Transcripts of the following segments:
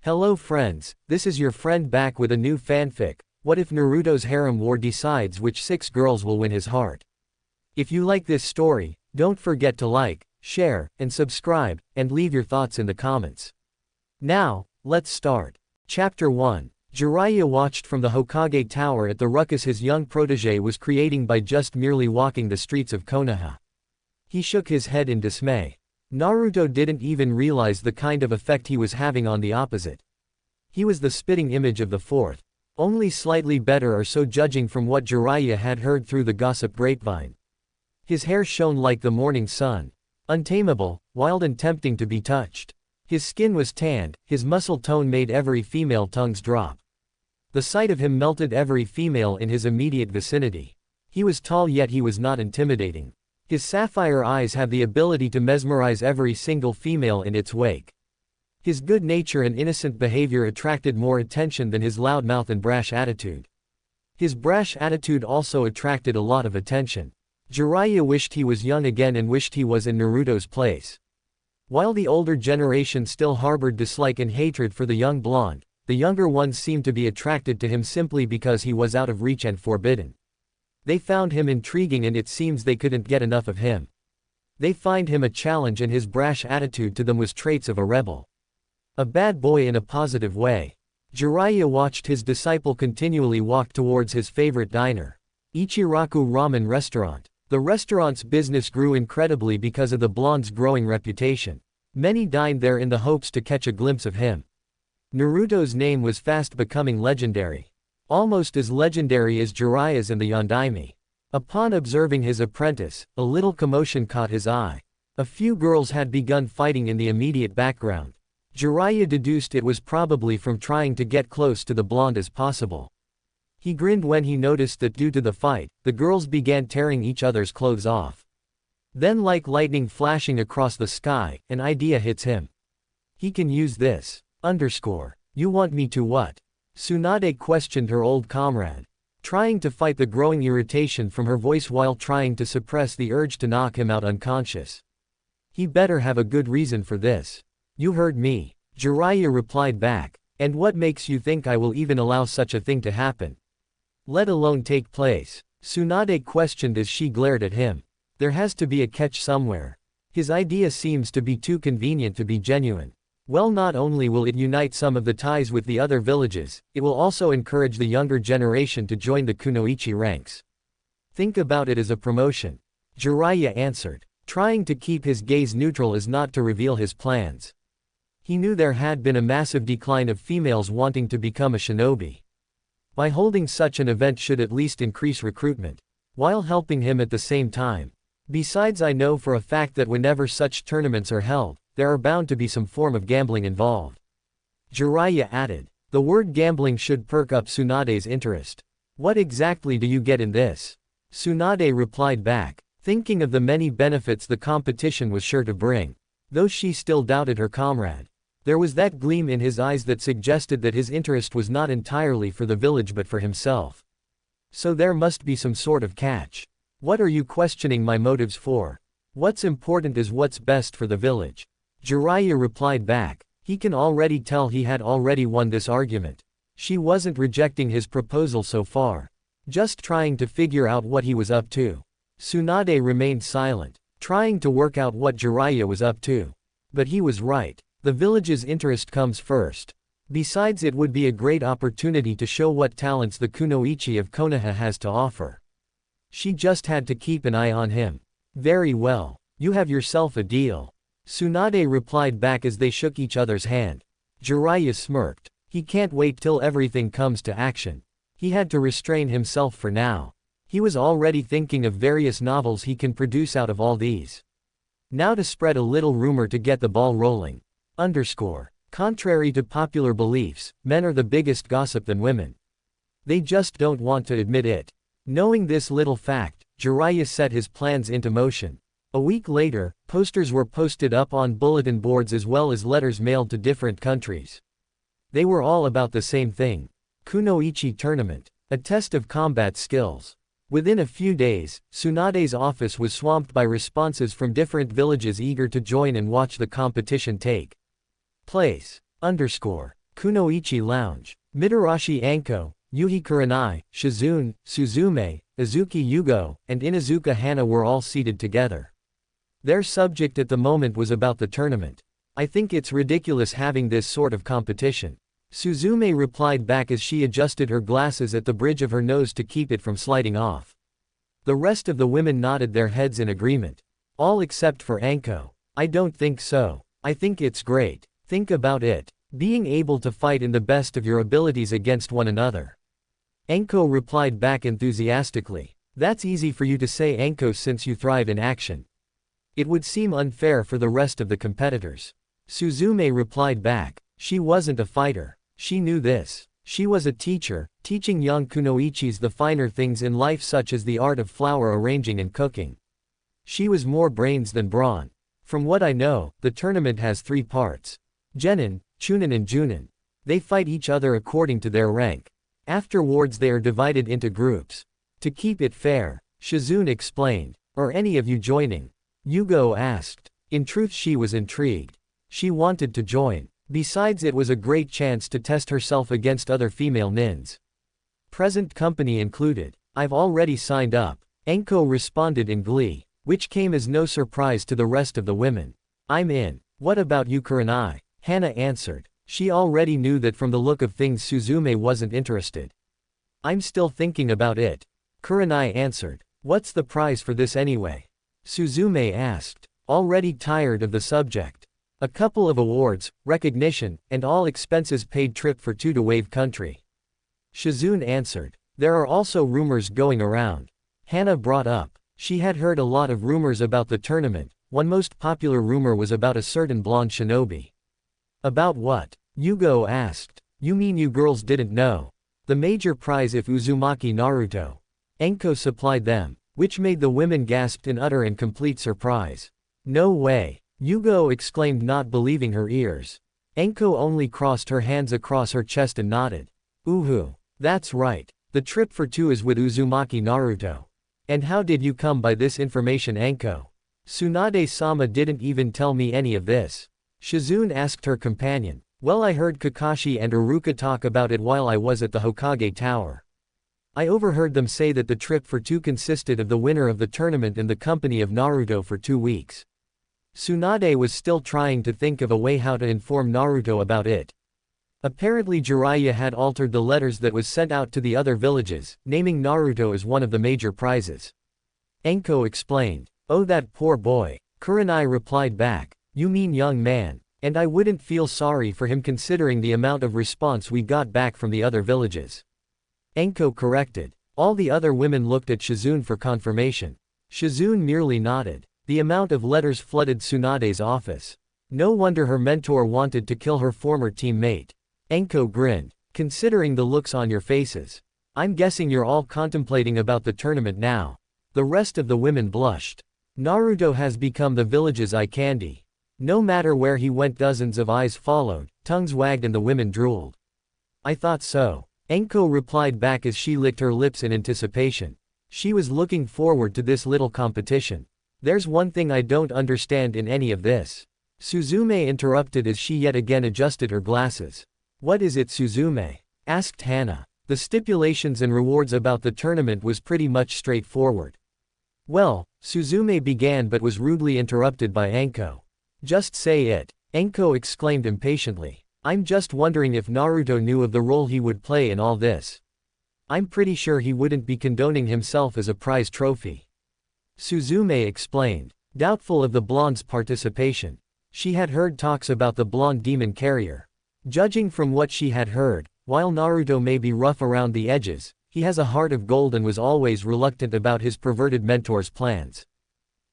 Hello friends, this is your friend back with a new fanfic. What if Naruto's harem war decides which 6 girls will win his heart? If you like this story, don't forget to like, share, and subscribe, and leave your thoughts in the comments. Now, let's start. Chapter 1. Jiraiya watched from the Hokage Tower at the ruckus his young protege was creating by just merely walking the streets of Konoha. He shook his head in dismay. Naruto didn't even realize the kind of effect he was having on the opposite. He was the spitting image of the fourth, only slightly better or so judging from what Jiraiya had heard through the gossip grapevine. His hair shone like the morning sun, untamable, wild and tempting to be touched. His skin was tanned, his muscle tone made every female tongues drop. The sight of him melted every female in his immediate vicinity. He was tall yet he was not intimidating. His sapphire eyes have the ability to mesmerize every single female in its wake. His good nature and innocent behavior attracted more attention than his loud mouth and brash attitude. His brash attitude also attracted a lot of attention. Jiraiya wished he was young again and wished he was in Naruto's place. While the older generation still harbored dislike and hatred for the young blonde, the younger ones seemed to be attracted to him simply because he was out of reach and forbidden. They found him intriguing and it seems they couldn't get enough of him. They find him a challenge and his brash attitude to them was traits of a rebel. A bad boy in a positive way. Jiraiya watched his disciple continually walk towards his favorite diner, Ichiraku Ramen Restaurant. The restaurant's business grew incredibly because of the blonde's growing reputation. Many dined there in the hopes to catch a glimpse of him. Naruto's name was fast becoming legendary. Almost as legendary as Jiraiya's and the Yondaime. Upon observing his apprentice, a little commotion caught his eye. A few girls had begun fighting in the immediate background. Jiraiya deduced it was probably from trying to get close to the blonde as possible. He grinned when he noticed that due to the fight, the girls began tearing each other's clothes off. Then like lightning flashing across the sky, an idea hits him. He can use this. You want me to what? Tsunade questioned her old comrade, trying to fight the growing irritation from her voice while trying to suppress the urge to knock him out unconscious. He better have a good reason for this. You heard me, Jiraiya replied back. And what makes you think I will even allow such a thing to happen? Let alone take place? Tsunade questioned as she glared at him. There has to be a catch somewhere. His idea seems to be too convenient to be genuine. Well, not only will it unite some of the ties with the other villages, it will also encourage the younger generation to join the kunoichi ranks. Think about it as a promotion. Jiraiya answered, trying to keep his gaze neutral as not to reveal his plans. He knew there had been a massive decline of females wanting to become a shinobi. By holding such an event should at least increase recruitment, while helping him at the same time. Besides, I know for a fact that whenever such tournaments are held, there are bound to be some form of gambling involved. Jiraiya added. The word gambling should perk up Tsunade's interest. What exactly do you get in this? Tsunade replied back, thinking of the many benefits the competition was sure to bring. Though she still doubted her comrade. There was that gleam in his eyes that suggested that his interest was not entirely for the village but for himself. So there must be some sort of catch. What are you questioning my motives for? What's important is what's best for the village. Jiraiya replied back. He can already tell he had already won this argument. She wasn't rejecting his proposal so far. Just trying to figure out what he was up to. Tsunade remained silent, trying to work out what Jiraiya was up to. But he was right. The village's interest comes first. Besides, it would be a great opportunity to show what talents the kunoichi of Konoha has to offer. She just had to keep an eye on him. Very well. You have yourself a deal. Tsunade replied back as they shook each other's hand. Jiraiya smirked. He can't wait till everything comes to action. He had to restrain himself for now. He was already thinking of various novels he can produce out of all these. Now to spread a little rumor to get the ball rolling. Contrary to popular beliefs, men are the biggest gossip than women. They just don't want to admit it. Knowing this little fact, Jiraiya set his plans into motion. A week later, posters were posted up on bulletin boards as well as letters mailed to different countries. They were all about the same thing. Kunoichi tournament. A test of combat skills. Within a few days, Tsunade's office was swamped by responses from different villages eager to join and watch the competition take place. Kunoichi Lounge. Mitarashi Anko, Yuhi Kurenai, Shizune, Suzume, Izuki Yugo, and Inazuka Hana were all seated together. Their subject at the moment was about the tournament. I think it's ridiculous having this sort of competition. Suzume replied back as she adjusted her glasses at the bridge of her nose to keep it from sliding off. The rest of the women nodded their heads in agreement. All except for Anko. I don't think so. I think it's great. Think about it. Being able to fight in the best of your abilities against one another. Anko replied back enthusiastically. That's easy for you to say, Anko, since you thrive in action. It would seem unfair for the rest of the competitors. Suzume replied back. She wasn't a fighter. She knew this. She was a teacher, teaching young kunoichis the finer things in life such as the art of flower arranging and cooking. She was more brains than brawn. From what I know, the tournament has 3 parts. Genin, Chunin and Junin. They fight each other according to their rank. Afterwards they are divided into groups. To keep it fair, Shizune explained. Are any of you joining? Yugo asked. In truth, she was intrigued. She wanted to join. Besides, it was a great chance to test herself against other female nins. Present company included. I've already signed up. Anko responded in glee, which came as no surprise to the rest of the women. I'm in. What about you, Kurenai? Hana answered. She already knew that from the look of things Suzume wasn't interested. I'm still thinking about it. Kurenai answered. What's the prize for this anyway? Suzume asked. Already tired of the subject. A couple of awards, recognition, and all expenses paid trip for 2 to Wave Country. Shizune answered. There are also rumors going around. Hana brought up. She had heard a lot of rumors about the tournament. One most popular rumor was about a certain blonde shinobi. About what? Yugo asked. You mean you girls didn't know? The major prize if Uzumaki Naruto. Anko supplied them, which made the women gasp in utter and complete surprise. No way. Yugo exclaimed, not believing her ears. Anko only crossed her hands across her chest and nodded. Uhu. That's right. The trip for 2 is with Uzumaki Naruto. And how did you come by this information, Anko? Tsunade-sama didn't even tell me any of this. Shizune asked her companion. Well, I heard Kakashi and Iruka talk about it while I was at the Hokage Tower. I overheard them say that the trip for 2 consisted of the winner of the tournament and the company of Naruto for 2 weeks. Tsunade was still trying to think of a way how to inform Naruto about it. Apparently Jiraiya had altered the letters that was sent out to the other villages, naming Naruto as one of the major prizes. Anko explained. Oh, that poor boy. Kurenai replied back. You mean young man. And I wouldn't feel sorry for him considering the amount of response we got back from the other villages. Anko corrected. All the other women looked at Shizune for confirmation. Shizune merely nodded. The amount of letters flooded Tsunade's office. No wonder her mentor wanted to kill her former teammate. Anko grinned. Considering the looks on your faces. I'm guessing you're all contemplating about the tournament now. The rest of the women blushed. Naruto has become the village's eye candy. No matter where he went, dozens of eyes followed, tongues wagged and the women drooled. I thought so. Anko replied back as she licked her lips in anticipation. She was looking forward to this little competition. There's one thing I don't understand in any of this. Suzume interrupted as she yet again adjusted her glasses. What is it, Suzume? Asked Hana. The stipulations and rewards about the tournament was pretty much straightforward. Well, Suzume began but was rudely interrupted by Anko. Just say it. Anko exclaimed impatiently. I'm just wondering if Naruto knew of the role he would play in all this. I'm pretty sure he wouldn't be condoning himself as a prize trophy. Suzume explained, doubtful of the blonde's participation. She had heard talks about the blonde demon carrier. Judging from what she had heard, while Naruto may be rough around the edges, he has a heart of gold and was always reluctant about his perverted mentor's plans.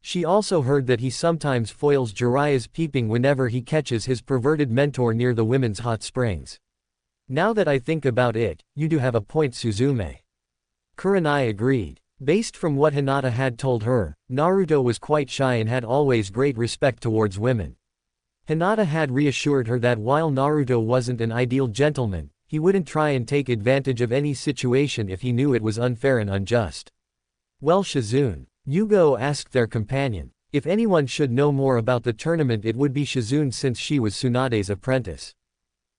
She also heard that he sometimes foils Jiraiya's peeping whenever he catches his perverted mentor near the women's hot springs. Now that I think about it, you do have a point, Suzume. Kurenai agreed. Based from what Hinata had told her, Naruto was quite shy and had always great respect towards women. Hinata had reassured her that while Naruto wasn't an ideal gentleman, he wouldn't try and take advantage of any situation if he knew it was unfair and unjust. Well, Shizune, Yugo asked their companion. If anyone should know more about the tournament, it would be Shizune since she was Tsunade's apprentice.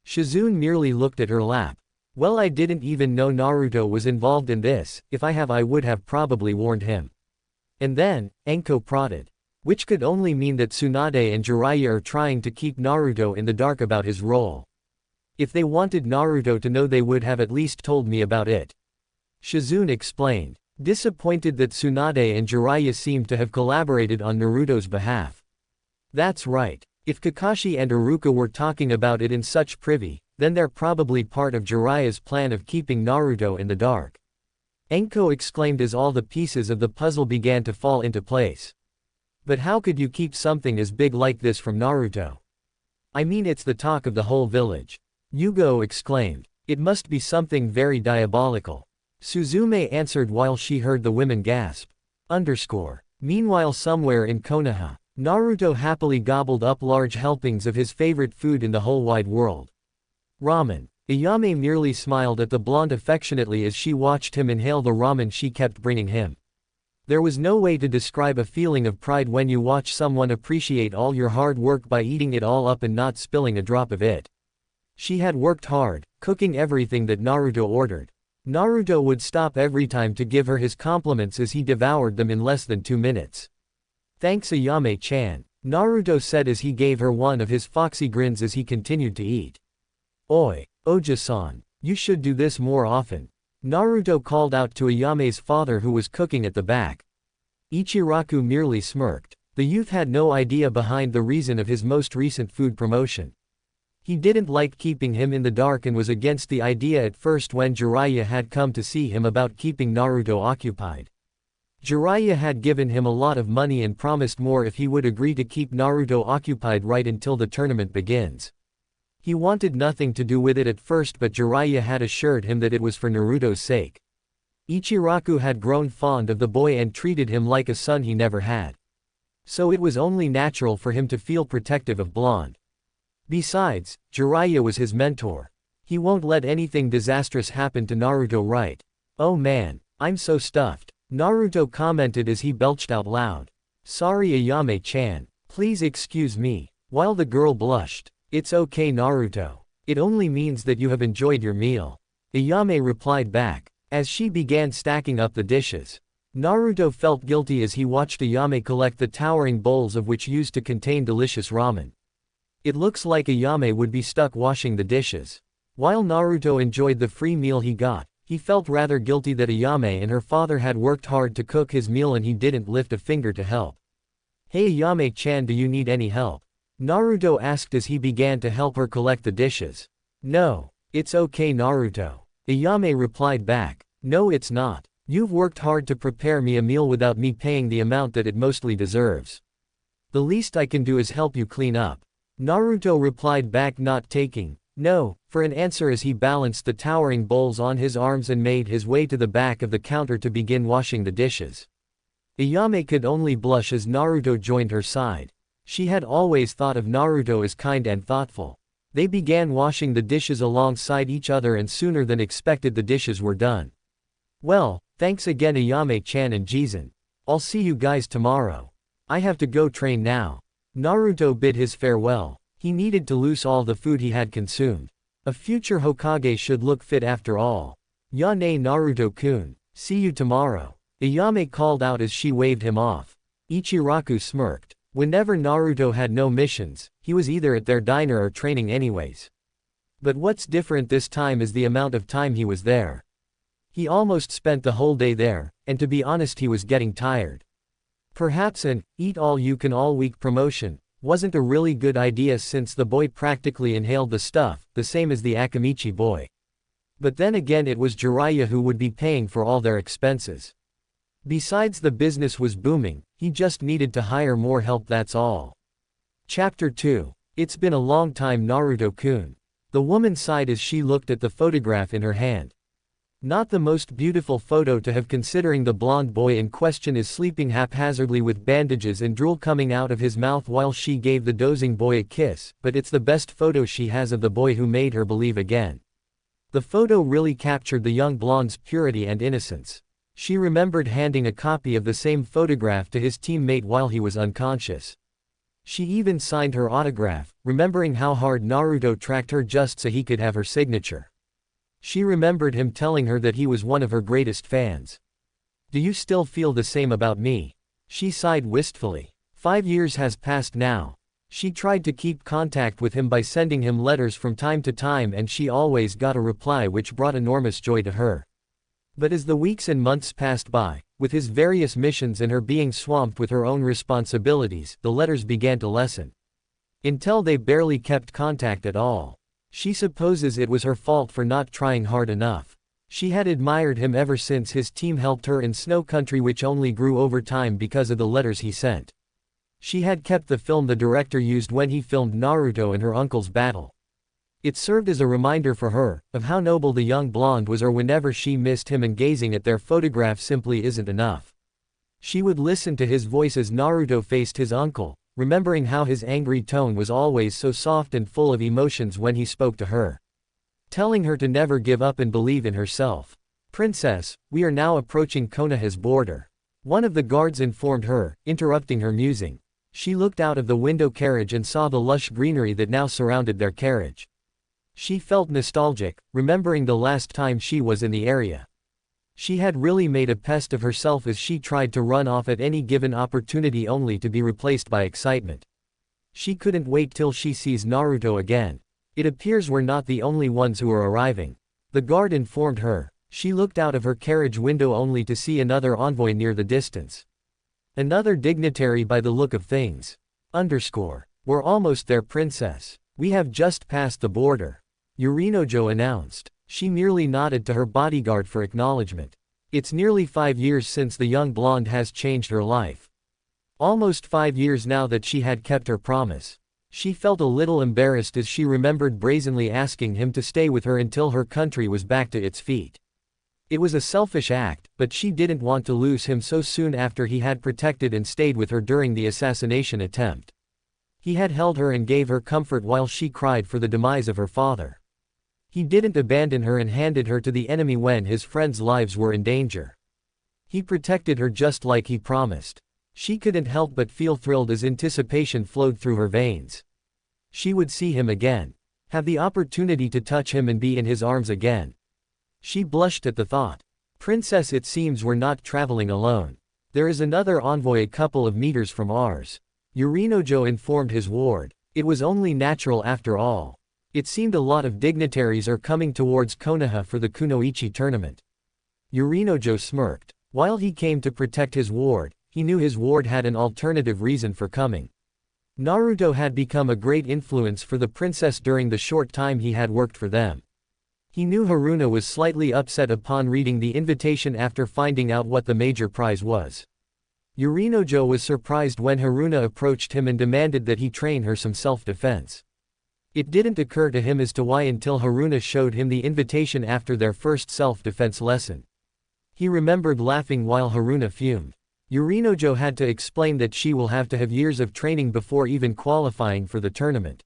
Shizune merely looked at her lap. Well, I didn't even know Naruto was involved in this, if I would have probably warned him. And then, Enko prodded. Which could only mean that Tsunade and Jiraiya are trying to keep Naruto in the dark about his role. If they wanted Naruto to know, they would have at least told me about it. Shizune explained, disappointed that Tsunade and Jiraiya seemed to have collaborated on Naruto's behalf. That's right. If Kakashi and Iruka were talking about it in such privy, then they're probably part of Jiraiya's plan of keeping Naruto in the dark. Enko exclaimed as all the pieces of the puzzle began to fall into place. But how could you keep something as big like this from Naruto? I mean, it's the talk of the whole village. Yugo exclaimed. It must be something very diabolical. Suzume answered while she heard the women gasp. Meanwhile, somewhere in Konoha, Naruto happily gobbled up large helpings of his favorite food in the whole wide world. Ramen. Ayame merely smiled at the blonde affectionately as she watched him inhale the ramen she kept bringing him. There was no way to describe a feeling of pride when you watch someone appreciate all your hard work by eating it all up and not spilling a drop of it. She had worked hard, cooking everything that Naruto ordered. Naruto would stop every time to give her his compliments as he devoured them in less than 2 minutes. Thanks Ayame-chan, Naruto said as he gave her one of his foxy grins as he continued to eat. Oi, Oja-san, you should do this more often. Naruto called out to Ayame's father who was cooking at the back. Ichiraku merely smirked. The youth had no idea behind the reason of his most recent food promotion. He didn't like keeping him in the dark and was against the idea at first when Jiraiya had come to see him about keeping Naruto occupied. Jiraiya had given him a lot of money and promised more if he would agree to keep Naruto occupied right until the tournament begins. He wanted nothing to do with it at first, but Jiraiya had assured him that it was for Naruto's sake. Ichiraku had grown fond of the boy and treated him like a son he never had. So it was only natural for him to feel protective of Blonde. Besides, Jiraiya was his mentor. He won't let anything disastrous happen to Naruto, right? Oh man, I'm so stuffed, Naruto commented as he belched out loud. Sorry Ayame-chan, please excuse me, while the girl blushed. It's okay Naruto. It only means that you have enjoyed your meal. Ayame replied back, as she began stacking up the dishes. Naruto felt guilty as he watched Ayame collect the towering bowls of which used to contain delicious ramen. It looks like Ayame would be stuck washing the dishes. While Naruto enjoyed the free meal he got, he felt rather guilty that Ayame and her father had worked hard to cook his meal and he didn't lift a finger to help. Hey Ayame-chan, do you need any help? Naruto asked as he began to help her collect the dishes. No, it's okay Naruto. Ayame replied back. No it's not. You've worked hard to prepare me a meal without me paying the amount that it mostly deserves. The least I can do is help you clean up. Naruto replied back, not taking no for an answer as he balanced the towering bowls on his arms and made his way to the back of the counter to begin washing the dishes. Ayame could only blush as Naruto joined her side. She had always thought of Naruto as kind and thoughtful. They began washing the dishes alongside each other and sooner than expected the dishes were done. Well, thanks again Ayame-chan and Jizen. I'll see you guys tomorrow. I have to go train now. Naruto bid his farewell. He needed to lose all the food he had consumed. A future Hokage should look fit after all. Yane Naruto-kun, see you tomorrow. Ayame called out as she waved him off. Ichiraku smirked. Whenever Naruto had no missions, he was either at their diner or training anyways. But what's different this time is the amount of time he was there. He almost spent the whole day there, and to be honest he was getting tired. Perhaps an eat-all-you-can-all-week promotion wasn't a really good idea since the boy practically inhaled the stuff, the same as the Akamichi boy. But then again it was Jiraiya who would be paying for all their expenses. Besides, the business was booming, he just needed to hire more help, that's all. Chapter 2. It's been a long time Naruto-kun. The woman sighed as she looked at the photograph in her hand. Not the most beautiful photo to have, considering the blonde boy in question is sleeping haphazardly with bandages and drool coming out of his mouth while she gave the dozing boy a kiss, but it's the best photo she has of the boy who made her believe again. The photo really captured the young blonde's purity and innocence. She remembered handing a copy of the same photograph to his teammate while he was unconscious. She even signed her autograph, remembering how hard Naruto tracked her just so he could have her signature. She remembered him telling her that he was one of her greatest fans. "Do you still feel the same about me?" She sighed wistfully. 5 years has passed now. She tried to keep contact with him by sending him letters from time to time, and she always got a reply which brought enormous joy to her. But as the weeks and months passed by, with his various missions and her being swamped with her own responsibilities, the letters began to lessen. Until they barely kept contact at all. She supposes it was her fault for not trying hard enough. She had admired him ever since his team helped her in Snow Country, which only grew over time because of the letters he sent. She had kept the film the director used when he filmed Naruto and her uncle's battle. It served as a reminder for her, of how noble the young blonde was, or whenever she missed him and gazing at their photograph simply isn't enough. She would listen to his voice as Naruto faced his uncle, remembering how his angry tone was always so soft and full of emotions when he spoke to her. Telling her to never give up and believe in herself. "Princess, we are now approaching Konoha's border," one of the guards informed her, interrupting her musing. She looked out of the window carriage and saw the lush greenery that now surrounded their carriage. She felt nostalgic, remembering the last time she was in the area. She had really made a pest of herself as she tried to run off at any given opportunity only to be replaced by excitement. She couldn't wait till she sees Naruto again. "It appears we're not the only ones who are arriving," the guard informed her. She looked out of her carriage window only to see another envoy near the distance. Another dignitary by the look of things. "We're almost there, princess. We have just passed the border," Yorinojo announced. She merely nodded to her bodyguard for acknowledgement. It's nearly 5 years since the young blonde has changed her life. Almost 5 years now that she had kept her promise. She felt a little embarrassed as she remembered brazenly asking him to stay with her until her country was back to its feet. It was a selfish act, but she didn't want to lose him so soon after he had protected and stayed with her during the assassination attempt. He had held her and gave her comfort while she cried for the demise of her father. He didn't abandon her and handed her to the enemy when his friends' lives were in danger. He protected her just like he promised. She couldn't help but feel thrilled as anticipation flowed through her veins. She would see him again. Have the opportunity to touch him and be in his arms again. She blushed at the thought. "Princess, it seems we're not traveling alone. There is another envoy a couple of meters from ours," Yorinojo informed his ward. It was only natural after all. It seemed a lot of dignitaries are coming towards Konoha for the kunoichi tournament. Yorinojo smirked. While he came to protect his ward, he knew his ward had an alternative reason for coming. Naruto had become a great influence for the princess during the short time he had worked for them. He knew Haruna was slightly upset upon reading the invitation after finding out what the major prize was. Yorinojo was surprised when Haruna approached him and demanded that he train her some self-defense. It didn't occur to him as to why until Haruna showed him the invitation after their first self-defense lesson. He remembered laughing while Haruna fumed. Yorinojo had to explain that she will have to have years of training before even qualifying for the tournament.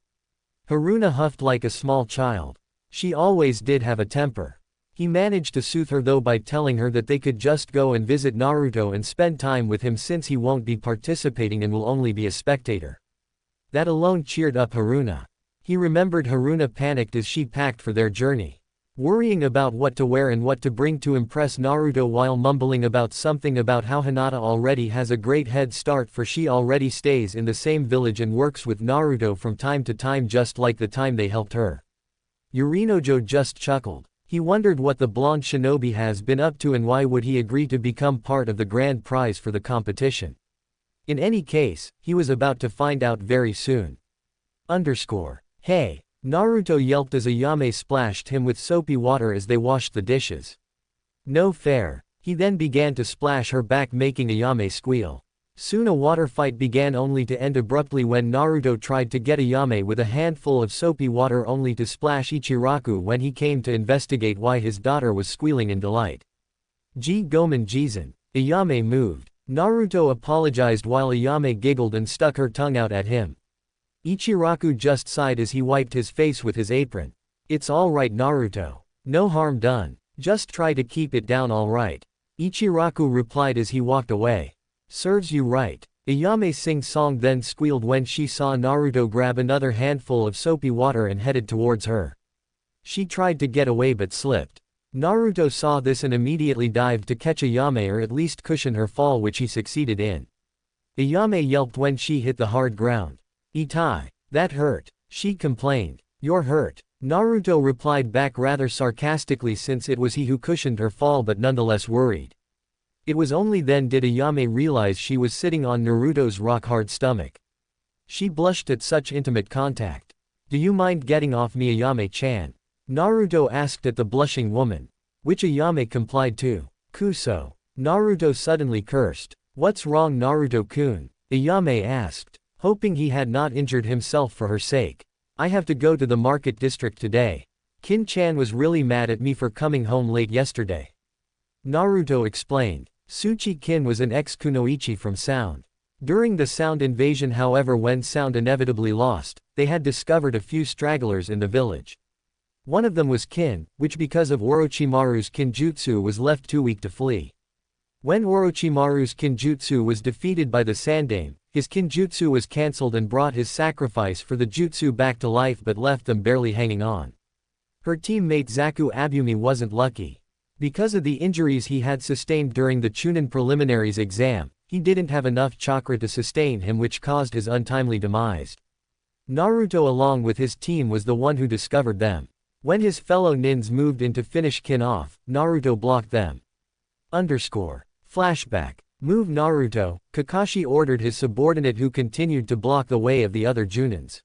Haruna huffed like a small child. She always did have a temper. He managed to soothe her though by telling her that they could just go and visit Naruto and spend time with him since he won't be participating and will only be a spectator. That alone cheered up Haruna. He remembered Haruna panicked as she packed for their journey, worrying about what to wear and what to bring to impress Naruto while mumbling about something about how Hinata already has a great head start for she already stays in the same village and works with Naruto from time to time just like the time they helped her. Yorinojo just chuckled. He wondered what the blonde shinobi has been up to and why would he agree to become part of the grand prize for the competition. In any case, he was about to find out very soon. Hey! Naruto yelped as Ayame splashed him with soapy water as they washed the dishes. No fair. He then began to splash her back making Ayame squeal. Soon a water fight began only to end abruptly when Naruto tried to get Ayame with a handful of soapy water only to splash Ichiraku when he came to investigate why his daughter was squealing in delight. Gomen Jizan. Ayame moved. Naruto apologized while Ayame giggled and stuck her tongue out at him. Ichiraku just sighed as he wiped his face with his apron. It's all right, Naruto. No harm done. Just try to keep it down, all right. Ichiraku replied as he walked away. Serves you right. Ayame sing-song then squealed when she saw Naruto grab another handful of soapy water and headed towards her. She tried to get away but slipped. Naruto saw this and immediately dived to catch Ayame or at least cushion her fall, which he succeeded in. Ayame yelped when she hit the hard ground. "Itai. That hurt," she complained. "You're hurt." Naruto replied back rather sarcastically since it was he who cushioned her fall but nonetheless worried. It was only then did Ayame realize she was sitting on Naruto's rock-hard stomach. She blushed at such intimate contact. "Do you mind getting off me, Ayame-chan?" Naruto asked at the blushing woman. Which Ayame complied to. "Kuso." Naruto suddenly cursed. "What's wrong, Naruto-kun?" Ayame asked, hoping he had not injured himself for her sake. "I have to go to the market district today. Kin-chan was really mad at me for coming home late yesterday." Naruto explained. Tsuchi-kin was an ex-kunoichi from Sound. During the Sound invasion, however, when Sound inevitably lost, they had discovered a few stragglers in the village. One of them was Kin, which because of Orochimaru's kinjutsu was left too weak to flee. When Orochimaru's kinjutsu was defeated by the Sandaime, his kinjutsu was cancelled and brought his sacrifice for the jutsu back to life but left them barely hanging on. Her teammate Zaku Abumi wasn't lucky. Because of the injuries he had sustained during the Chunin preliminaries exam, he didn't have enough chakra to sustain him, which caused his untimely demise. Naruto along with his team was the one who discovered them. When his fellow nins moved in to finish Kin off, Naruto blocked them. Flashback. Move Naruto, Kakashi ordered his subordinate who continued to block the way of the other Junins.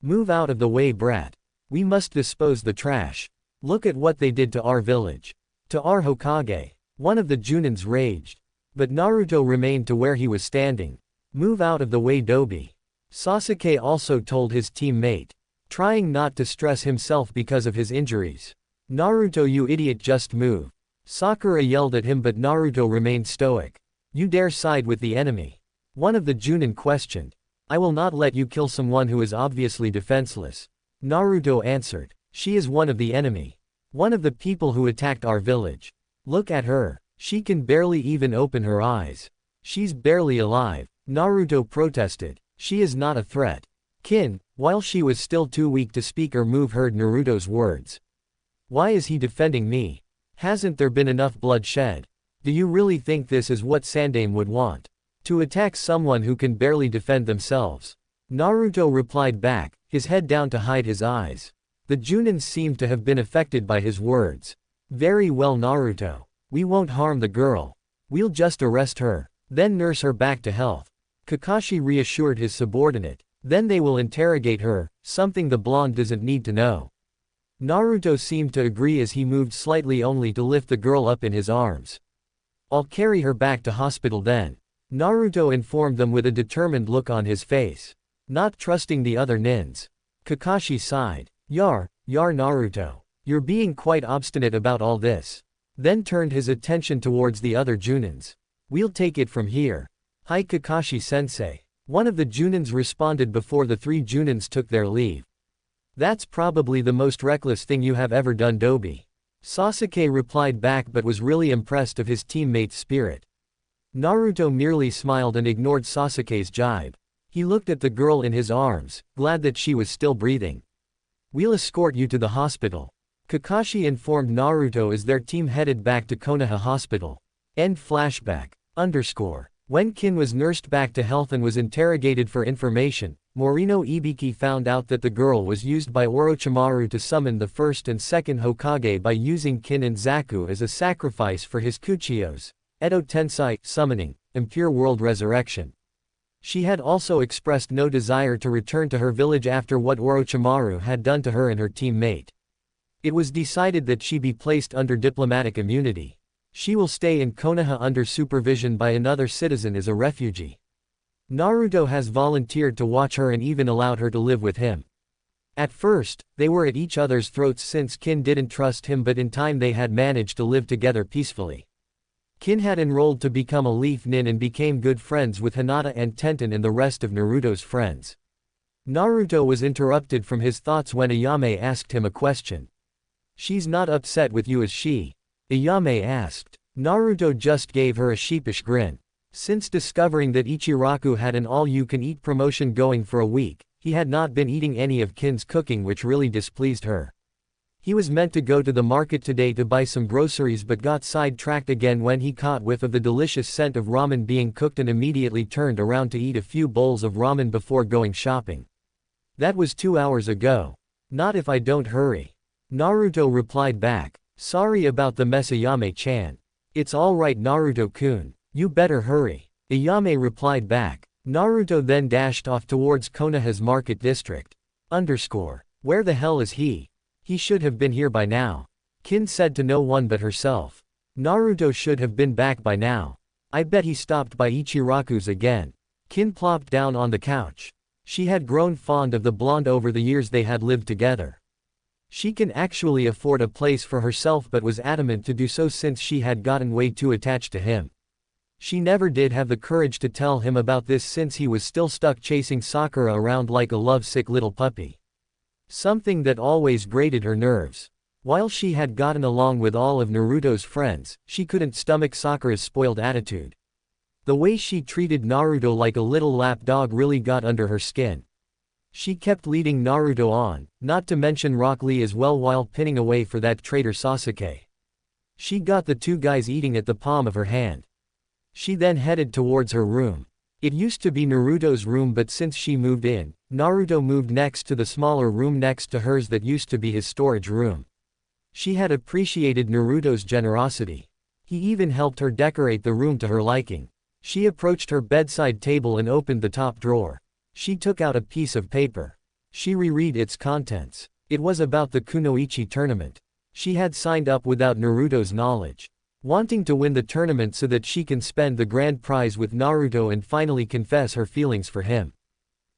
"Move out of the way, brat. We must dispose the trash. Look at what they did to our village. To our Hokage." One of the Junins raged. But Naruto remained to where he was standing. "Move out of the way, Dobi." Sasuke also told his teammate, trying not to stress himself because of his injuries. "Naruto, you idiot, just move." Sakura yelled at him but Naruto remained stoic. "You dare side with the enemy?" One of the Junin questioned. "I will not let you kill someone who is obviously defenseless." Naruto answered. "She is one of the enemy. One of the people who attacked our village. Look at her. She can barely even open her eyes. She's barely alive." Naruto protested. "She is not a threat." Kin, while she was still too weak to speak or move, heard Naruto's words. "Why is he defending me? Hasn't there been enough blood shed? Do you really think this is what Sandaime would want? To attack someone who can barely defend themselves?" Naruto replied back, his head down to hide his eyes. The Junins seemed to have been affected by his words. "Very well, Naruto. We won't harm the girl. We'll just arrest her, then nurse her back to health." Kakashi reassured his subordinate. "Then they will interrogate her, something the blonde doesn't need to know." Naruto seemed to agree as he moved slightly only to lift the girl up in his arms. "I'll carry her back to hospital then," Naruto informed them with a determined look on his face. Not trusting the other nins, Kakashi sighed. Yar Naruto. You're being quite obstinate about all this." Then turned his attention towards the other Junins. "We'll take it from here. Hi Kakashi-sensei." One of the Junins responded before the three Junins took their leave. "That's probably the most reckless thing you have ever done, Dobi." Sasuke replied back but was really impressed of his teammate's spirit. Naruto merely smiled and ignored Sasuke's jibe. He looked at the girl in his arms, glad that she was still breathing. "We'll escort you to the hospital," Kakashi informed Naruto as their team headed back to Konoha Hospital. End flashback. When Kin was nursed back to health and was interrogated for information, Morino Ibiki found out that the girl was used by Orochimaru to summon the first and second Hokage by using Kin and Zaku as a sacrifice for his Kuchiyos, Edo Tensai, summoning, impure world resurrection. She had also expressed no desire to return to her village after what Orochimaru had done to her and her teammate. It was decided that she be placed under diplomatic immunity. She will stay in Konoha under supervision by another citizen as a refugee. Naruto has volunteered to watch her and even allowed her to live with him. At first, they were at each other's throats since Kin didn't trust him, but in time they had managed to live together peacefully. Kin had enrolled to become a Leaf Nin and became good friends with Hinata and Tenten and the rest of Naruto's friends. Naruto was interrupted from his thoughts when Ayame asked him a question. "She's not upset with you, is she?" Ayame asked. Naruto just gave her a sheepish grin. Since discovering that Ichiraku had an all-you-can-eat promotion going for a week, he had not been eating any of Kin's cooking, which really displeased her. He was meant to go to the market today to buy some groceries but got sidetracked again when he caught whiff of the delicious scent of ramen being cooked and immediately turned around to eat a few bowls of ramen before going shopping. That was 2 hours ago. Not if I don't hurry. Naruto replied back. Sorry about the mess, Ayame-chan. It's alright, Naruto-kun. You better hurry. Ayame replied back. Naruto then dashed off towards Konoha's market district. Where the hell is he? He should have been here by now. Kin said to no one but herself. Naruto should have been back by now. I bet he stopped by Ichiraku's again. Kin plopped down on the couch. She had grown fond of the blonde over the years they had lived together. She can actually afford a place for herself but was adamant to do so since she had gotten way too attached to him. She never did have the courage to tell him about this since he was still stuck chasing Sakura around like a lovesick little puppy. Something that always grated her nerves. While she had gotten along with all of Naruto's friends, she couldn't stomach Sakura's spoiled attitude. The way she treated Naruto like a little lap dog really got under her skin. She kept leading Naruto on, not to mention Rock Lee as well, while pinning away for that traitor Sasuke. She got the two guys eating at the palm of her hand. She then headed towards her room. It used to be Naruto's room, but since she moved in, Naruto moved next to the smaller room next to hers that used to be his storage room. She had appreciated Naruto's generosity. He even helped her decorate the room to her liking. She approached her bedside table and opened the top drawer. She took out a piece of paper. She reread its contents. It was about the kunoichi tournament. She had signed up without Naruto's knowledge, wanting to win the tournament so that she can spend the grand prize with Naruto and finally confess her feelings for him.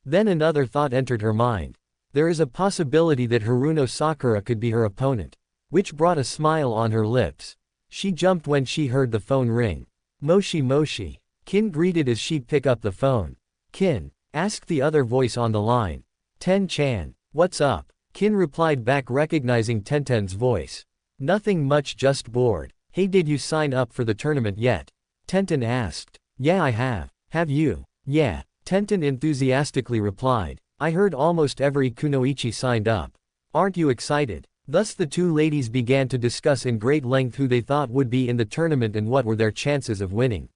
Then another thought entered her mind. There is a possibility that Haruno Sakura could be her opponent, which brought a smile on her lips. She jumped when she heard the phone ring. Moshi Moshi. Kin greeted as she picked up the phone. Kin, asked the other voice on the line. Ten-chan, what's up? Kin replied back, recognizing Tenten's voice. Nothing much, just bored. Hey, did you sign up for the tournament yet? Tenten asked. Yeah, I have. Have you? Yeah. Tenten enthusiastically replied. I heard almost every kunoichi signed up. Aren't you excited? Thus the two ladies began to discuss in great length who they thought would be in the tournament and what were their chances of winning.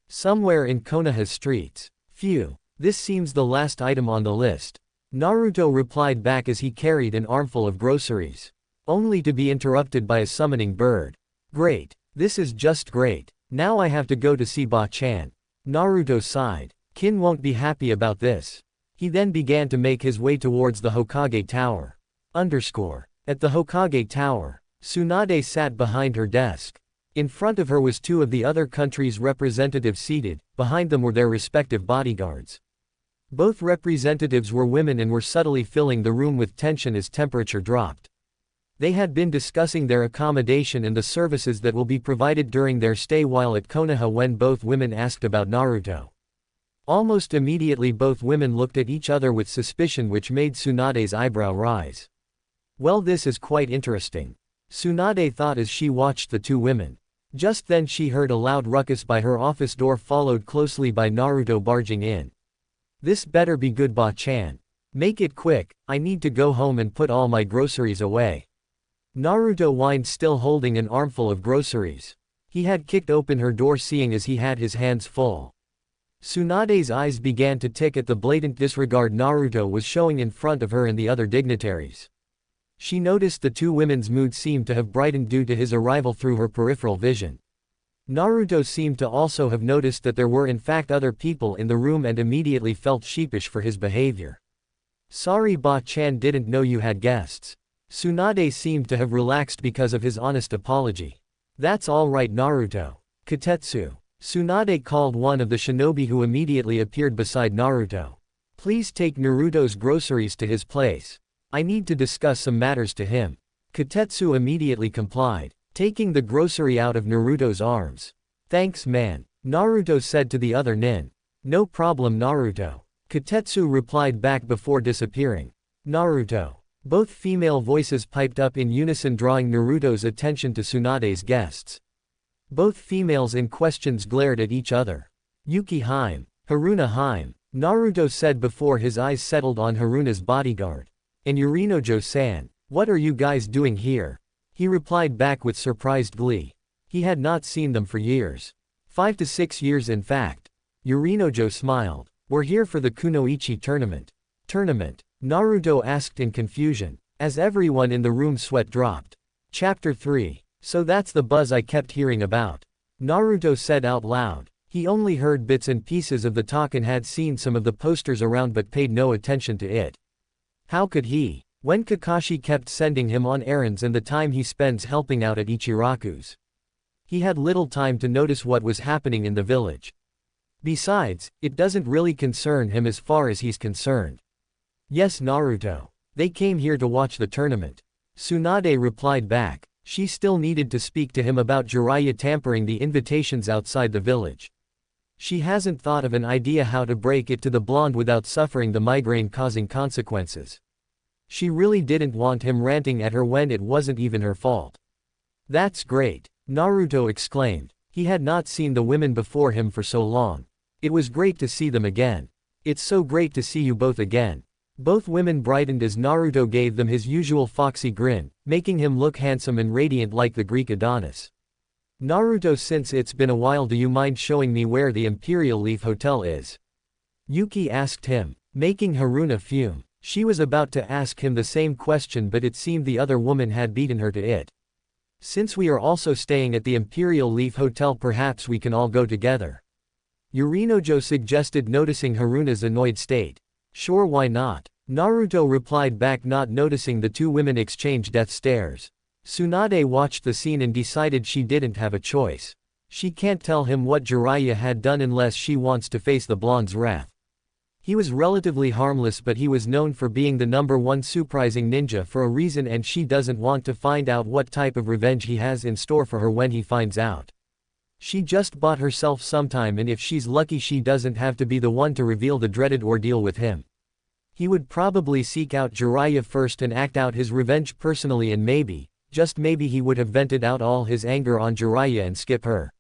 Somewhere in Konoha's streets. Phew. This seems the last item on the list. Naruto replied back as he carried an armful of groceries. Only to be interrupted by a summoning bird. Great. This is just great. Now I have to go to see Ba-chan. Naruto sighed. Kin won't be happy about this. He then began to make his way towards the Hokage Tower. At the Hokage Tower, Tsunade sat behind her desk. In front of her was two of the other countries' representatives seated, behind them were their respective bodyguards. Both representatives were women and were subtly filling the room with tension as temperature dropped. They had been discussing their accommodation and the services that will be provided during their stay while at Konoha when both women asked about Naruto. Almost immediately both women looked at each other with suspicion, which made Tsunade's eyebrow rise. Well, this is quite interesting, Tsunade thought as she watched the two women. Just then she heard a loud ruckus by her office door, followed closely by Naruto barging in. This better be good, Ba-chan. Make it quick, I need to go home and put all my groceries away. Naruto whined, still holding an armful of groceries. He had kicked open her door, seeing as he had his hands full. Tsunade's eyes began to tick at the blatant disregard Naruto was showing in front of her and the other dignitaries. She noticed the two women's mood seemed to have brightened due to his arrival through her peripheral vision. Naruto seemed to also have noticed that there were in fact other people in the room and immediately felt sheepish for his behavior. Sorry, Ba-chan, didn't know you had guests. Tsunade seemed to have relaxed because of his honest apology. That's all right, Naruto. Katetsu. Tsunade called one of the shinobi who immediately appeared beside Naruto. Please take Naruto's groceries to his place. I need to discuss some matters to him. Katetsu immediately complied, taking the grocery out of Naruto's arms. Thanks, man, Naruto said to the other nin. No problem, Naruto. Katetsu replied back before disappearing. Naruto. Both female voices piped up in unison, drawing Naruto's attention to Tsunade's guests. Both females in questions glared at each other. Yuki Haim. Haruna Haim. Naruto said before his eyes settled on Haruna's bodyguard. And Yorinojo-san. What are you guys doing here? He replied back with surprised glee. He had not seen them for years. 5 to 6 years in fact. Yorinojo smiled. We're here for the kunoichi tournament. Tournament? Naruto asked in confusion. As everyone in the room sweat dropped. Chapter 3. So that's the buzz I kept hearing about. Naruto said out loud. He only heard bits and pieces of the talk and had seen some of the posters around but paid no attention to it. How could he, when Kakashi kept sending him on errands and the time he spends helping out at Ichiraku's? He had little time to notice what was happening in the village. Besides, it doesn't really concern him as far as he's concerned. Yes, Naruto. They came here to watch the tournament. Tsunade replied back. She still needed to speak to him about Jiraiya tampering the invitations outside the village. She hasn't thought of an idea how to break it to the blonde without suffering the migraine-causing consequences. She really didn't want him ranting at her when it wasn't even her fault. That's great, Naruto exclaimed. He had not seen the women before him for so long. It was great to see them again. It's so great to see you both again. Both women brightened as Naruto gave them his usual foxy grin, making him look handsome and radiant like the Greek Adonis. Naruto, since it's been a while, do you mind showing me where the Imperial Leaf Hotel is? Yuki asked him, making Haruna fume. She was about to ask him the same question but it seemed the other woman had beaten her to it. Since we are also staying at the Imperial Leaf Hotel, perhaps we can all go together. Yorinojo suggested, noticing Haruna's annoyed state. Sure, why not? Naruto replied back, not noticing the two women exchange death stares. Tsunade watched the scene and decided she didn't have a choice. She can't tell him what Jiraiya had done unless she wants to face the blonde's wrath. He was relatively harmless but he was known for being the #1 surprising ninja for a reason, and she doesn't want to find out what type of revenge he has in store for her when he finds out. She just bought herself some time, and if she's lucky she doesn't have to be the one to reveal the dreaded ordeal with him. He would probably seek out Jiraiya first and act out his revenge personally, and maybe, just maybe, he would have vented out all his anger on Jiraiya and skip her.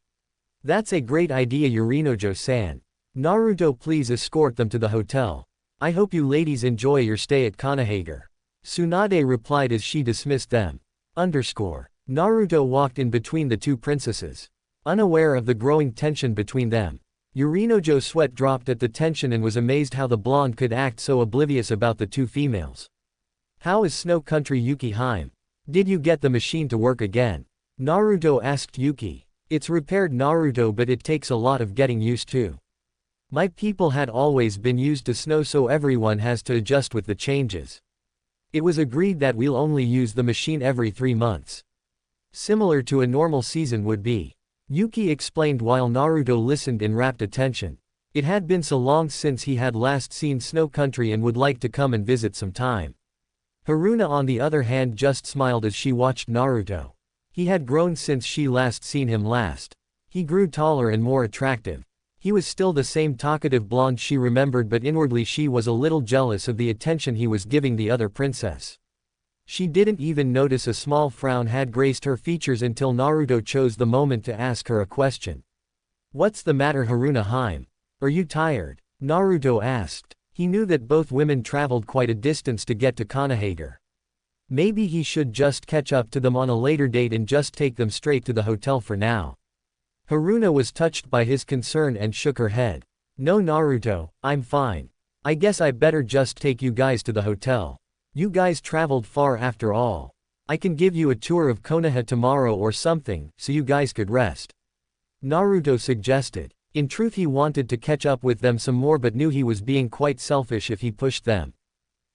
That's a great idea, Yorinojo-san. Naruto, please escort them to the hotel. I hope you ladies enjoy your stay at Konohage. Tsunade replied as she dismissed them. Naruto walked in between the two princesses. Unaware of the growing tension between them. Yorinojo's sweat dropped at the tension and was amazed how the blonde could act so oblivious about the two females. How is Snow Country, Yuki Haim? Did you get the machine to work again? Naruto asked Yuki. It's repaired, Naruto, but it takes a lot of getting used to. My people had always been used to snow, so everyone has to adjust with the changes. It was agreed that we'll only use the machine every 3 months. Similar to a normal season would be. Yuki explained while Naruto listened in rapt attention. It had been so long since he had last seen Snow Country and would like to come and visit sometime. Haruna, on the other hand, just smiled as she watched Naruto. He had grown since she last seen him last. He grew taller and more attractive. He was still the same talkative blonde she remembered, but inwardly she was a little jealous of the attention he was giving the other princess. She didn't even notice a small frown had graced her features until Naruto chose the moment to ask her a question. What's the matter, Haruna Haim? Are you tired? Naruto asked. He knew that both women traveled quite a distance to get to Konohage. Maybe he should just catch up to them on a later date and just take them straight to the hotel for now. Haruna was touched by his concern and shook her head. No, Naruto, I'm fine. I guess I better just take you guys to the hotel. You guys traveled far after all. I can give you a tour of Konoha tomorrow or something, so you guys could rest. Naruto suggested. In truth, he wanted to catch up with them some more but knew he was being quite selfish if he pushed them.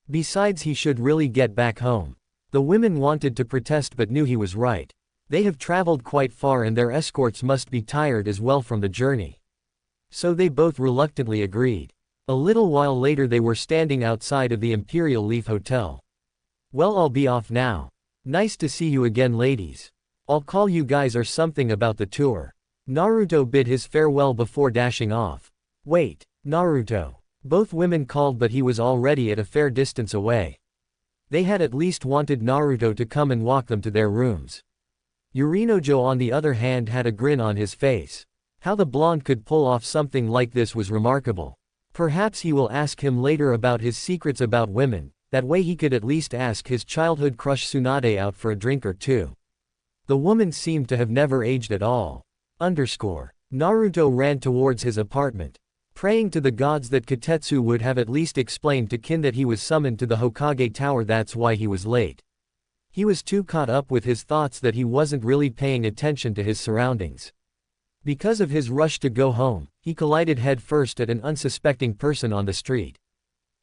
Besides, he should really get back home. The women wanted to protest but knew he was right. They have traveled quite far and their escorts must be tired as well from the journey. So they both reluctantly agreed. A little while later they were standing outside of the Imperial Leaf Hotel. Well, I'll be off now. Nice to see you again, ladies. I'll call you guys or something about the tour. Naruto bid his farewell before dashing off. Wait, Naruto. Both women called but he was already at a fair distance away. They had at least wanted Naruto to come and walk them to their rooms. Yorinojo on the other hand had a grin on his face. How the blonde could pull off something like this was remarkable. Perhaps he will ask him later about his secrets about women, that way he could at least ask his childhood crush Tsunade out for a drink or two. The woman seemed to have never aged at all. Naruto ran towards his apartment, praying to the gods that Kotetsu would have at least explained to Kin that he was summoned to the Hokage Tower, that's why he was late. He was too caught up with his thoughts that he wasn't really paying attention to his surroundings. Because of his rush to go home, he collided headfirst at an unsuspecting person on the street.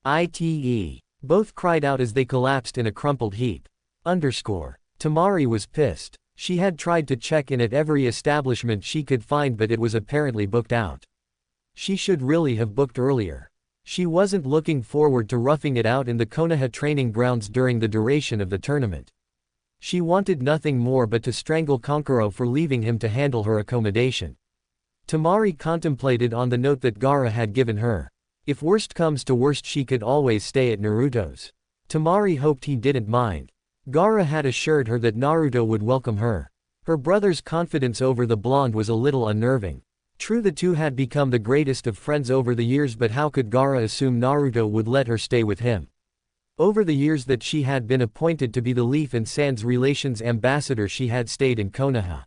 ITE. Both cried out as they collapsed in a crumpled heap. Tamari was pissed. She had tried to check in at every establishment she could find, but it was apparently booked out. She should really have booked earlier. She wasn't looking forward to roughing it out in the Konoha training grounds during the duration of the tournament. She wanted nothing more but to strangle Kankuro for leaving him to handle her accommodation. Tamari contemplated on the note that Gaara had given her. If worst comes to worst, she could always stay at Naruto's. Tamari hoped he didn't mind. Gaara had assured her that Naruto would welcome her. Her brother's confidence over the blonde was a little unnerving. True, the two had become the greatest of friends over the years, but how could Gaara assume Naruto would let her stay with him? Over the years that she had been appointed to be the Leaf and Sands Relations Ambassador, she had stayed in Konoha.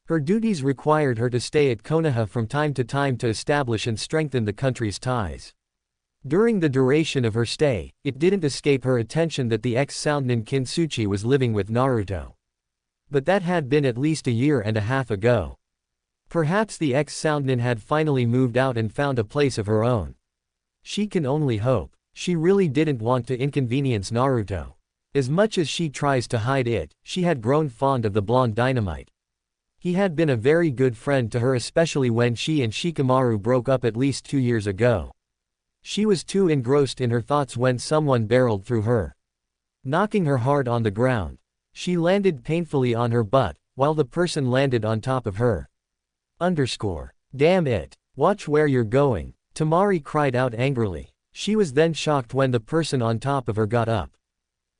Her duties required her to stay at Konoha from time to time to establish and strengthen the country's ties. During the duration of her stay, it didn't escape her attention that the ex-Soundnin Kintsuchi was living with Naruto. But that had been at least a year and a half ago. Perhaps the ex-Soundnin had finally moved out and found a place of her own. She can only hope. She really didn't want to inconvenience Naruto. As much as she tries to hide it, she had grown fond of the blonde Dynamite. He had been a very good friend to her, especially when she and Shikamaru broke up at least 2 years ago. She was too engrossed in her thoughts when someone barreled through her, knocking her hard on the ground. She landed painfully on her butt, while the person landed on top of her. Damn it. Watch where you're going. Tamari cried out angrily. She was then shocked when the person on top of her got up,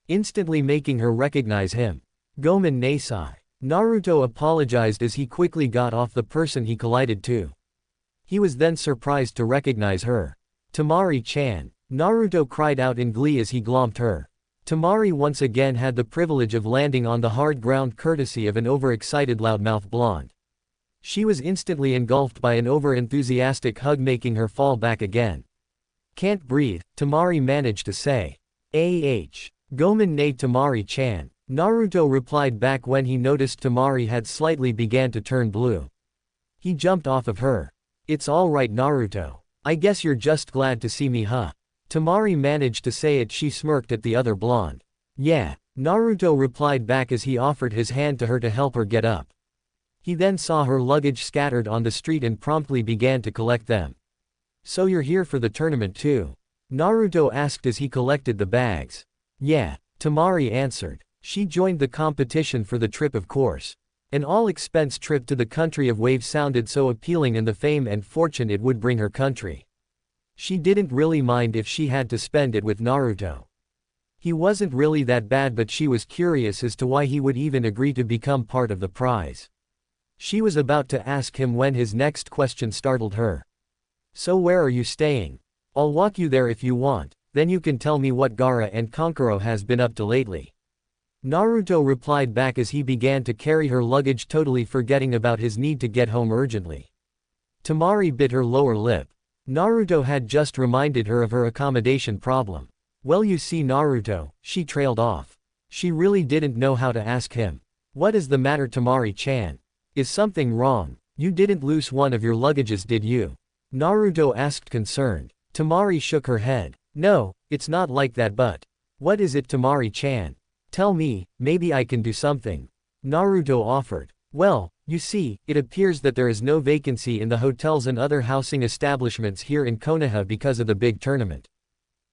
instantly making her recognize him. Gomen Nasai. Naruto apologized as he quickly got off the person he collided to. He was then surprised to recognize her. Tamari-chan. Naruto cried out in glee as he glomped her. Tamari once again had the privilege of landing on the hard ground courtesy of an overexcited loudmouth blonde. She was instantly engulfed by an over-enthusiastic hug, making her fall back again. Can't breathe, Tamari managed to say. Gomen ne Tamari-chan. Naruto replied back when he noticed Tamari had slightly began to turn blue. He jumped off of her. It's alright, Naruto. I guess you're just glad to see me, huh? Tamari managed to say it. She smirked at the other blonde. Yeah, Naruto replied back as he offered his hand to her to help her get up. He then saw her luggage scattered on the street and promptly began to collect them. So you're here for the tournament too? Naruto asked as he collected the bags. Yeah, Tamari answered. She joined the competition for the trip, of course. An all-expense trip to the country of Wave sounded so appealing, and the fame and fortune it would bring her country. She didn't really mind if she had to spend it with Naruto. He wasn't really that bad, but she was curious as to why he would even agree to become part of the prize. She was about to ask him when his next question startled her. So where are you staying? I'll walk you there if you want, then you can tell me what Gaara and Kankuro has been up to lately. Naruto replied back as he began to carry her luggage, totally forgetting about his need to get home urgently. Tamari bit her lower lip. Naruto had just reminded her of her accommodation problem. Well, you see, Naruto, she trailed off. She really didn't know how to ask him. What is the matter, Tamari-chan? Is something wrong? You didn't lose one of your luggages, did you? Naruto asked, concerned. Tamari shook her head. No, it's not like that, but what is it, Tamari-chan? Tell me, maybe I can do something. Naruto offered. Well, you see, it appears that there is no vacancy in the hotels and other housing establishments here in Konoha because of the big tournament.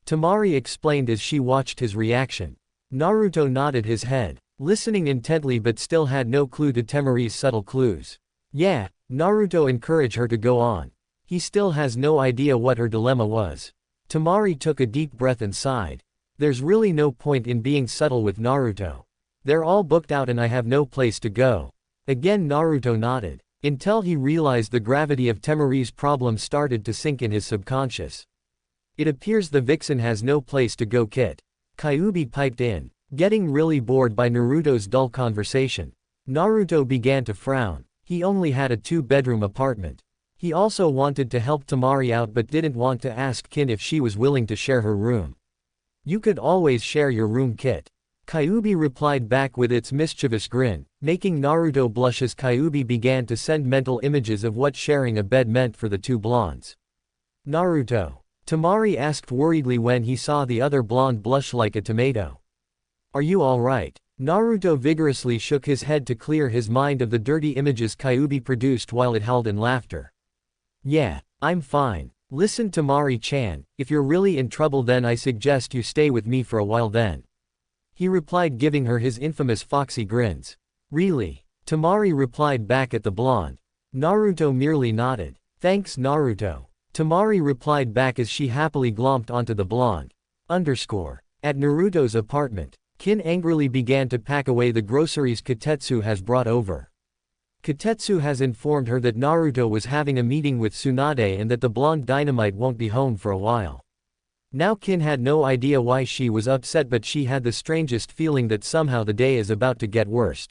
Tamari explained as she watched his reaction. Naruto nodded his head, listening intently but still had no clue to Tamari's subtle clues. Yeah, Naruto encouraged her to go on. He still has no idea what her dilemma was. Tamari took a deep breath and sighed. There's really no point in being subtle with Naruto. They're all booked out and I have no place to go. Again Naruto nodded, until he realized the gravity of Temari's problem started to sink in his subconscious. It appears the vixen has no place to go. Kit. Kyuubi piped in, getting really bored by Naruto's dull conversation. Naruto began to frown. He only had a 2-bedroom apartment. He also wanted to help Temari out but didn't want to ask Kin if she was willing to share her room. You could always share your room, Kit. Kyuubi replied back with its mischievous grin, making Naruto blush as Kyuubi began to send mental images of what sharing a bed meant for the two blondes. Naruto. Temari asked worriedly when he saw the other blonde blush like a tomato. Are you alright? Naruto vigorously shook his head to clear his mind of the dirty images Kyuubi produced while it howled in laughter. Yeah, I'm fine. Listen Temari-chan, if you're really in trouble then I suggest you stay with me for a while then. He replied giving her his infamous foxy grins. Really? Temari replied back at the blonde. Naruto merely nodded. Thanks Naruto. Temari replied back as she happily glomped onto the blonde. At Naruto's apartment, Kin angrily began to pack away the groceries Kotetsu has brought over. Kotetsu has informed her that Naruto was having a meeting with Tsunade and that the blonde dynamite won't be home for a while. Now Kin had no idea why she was upset, but she had the strangest feeling that somehow the day is about to get worse.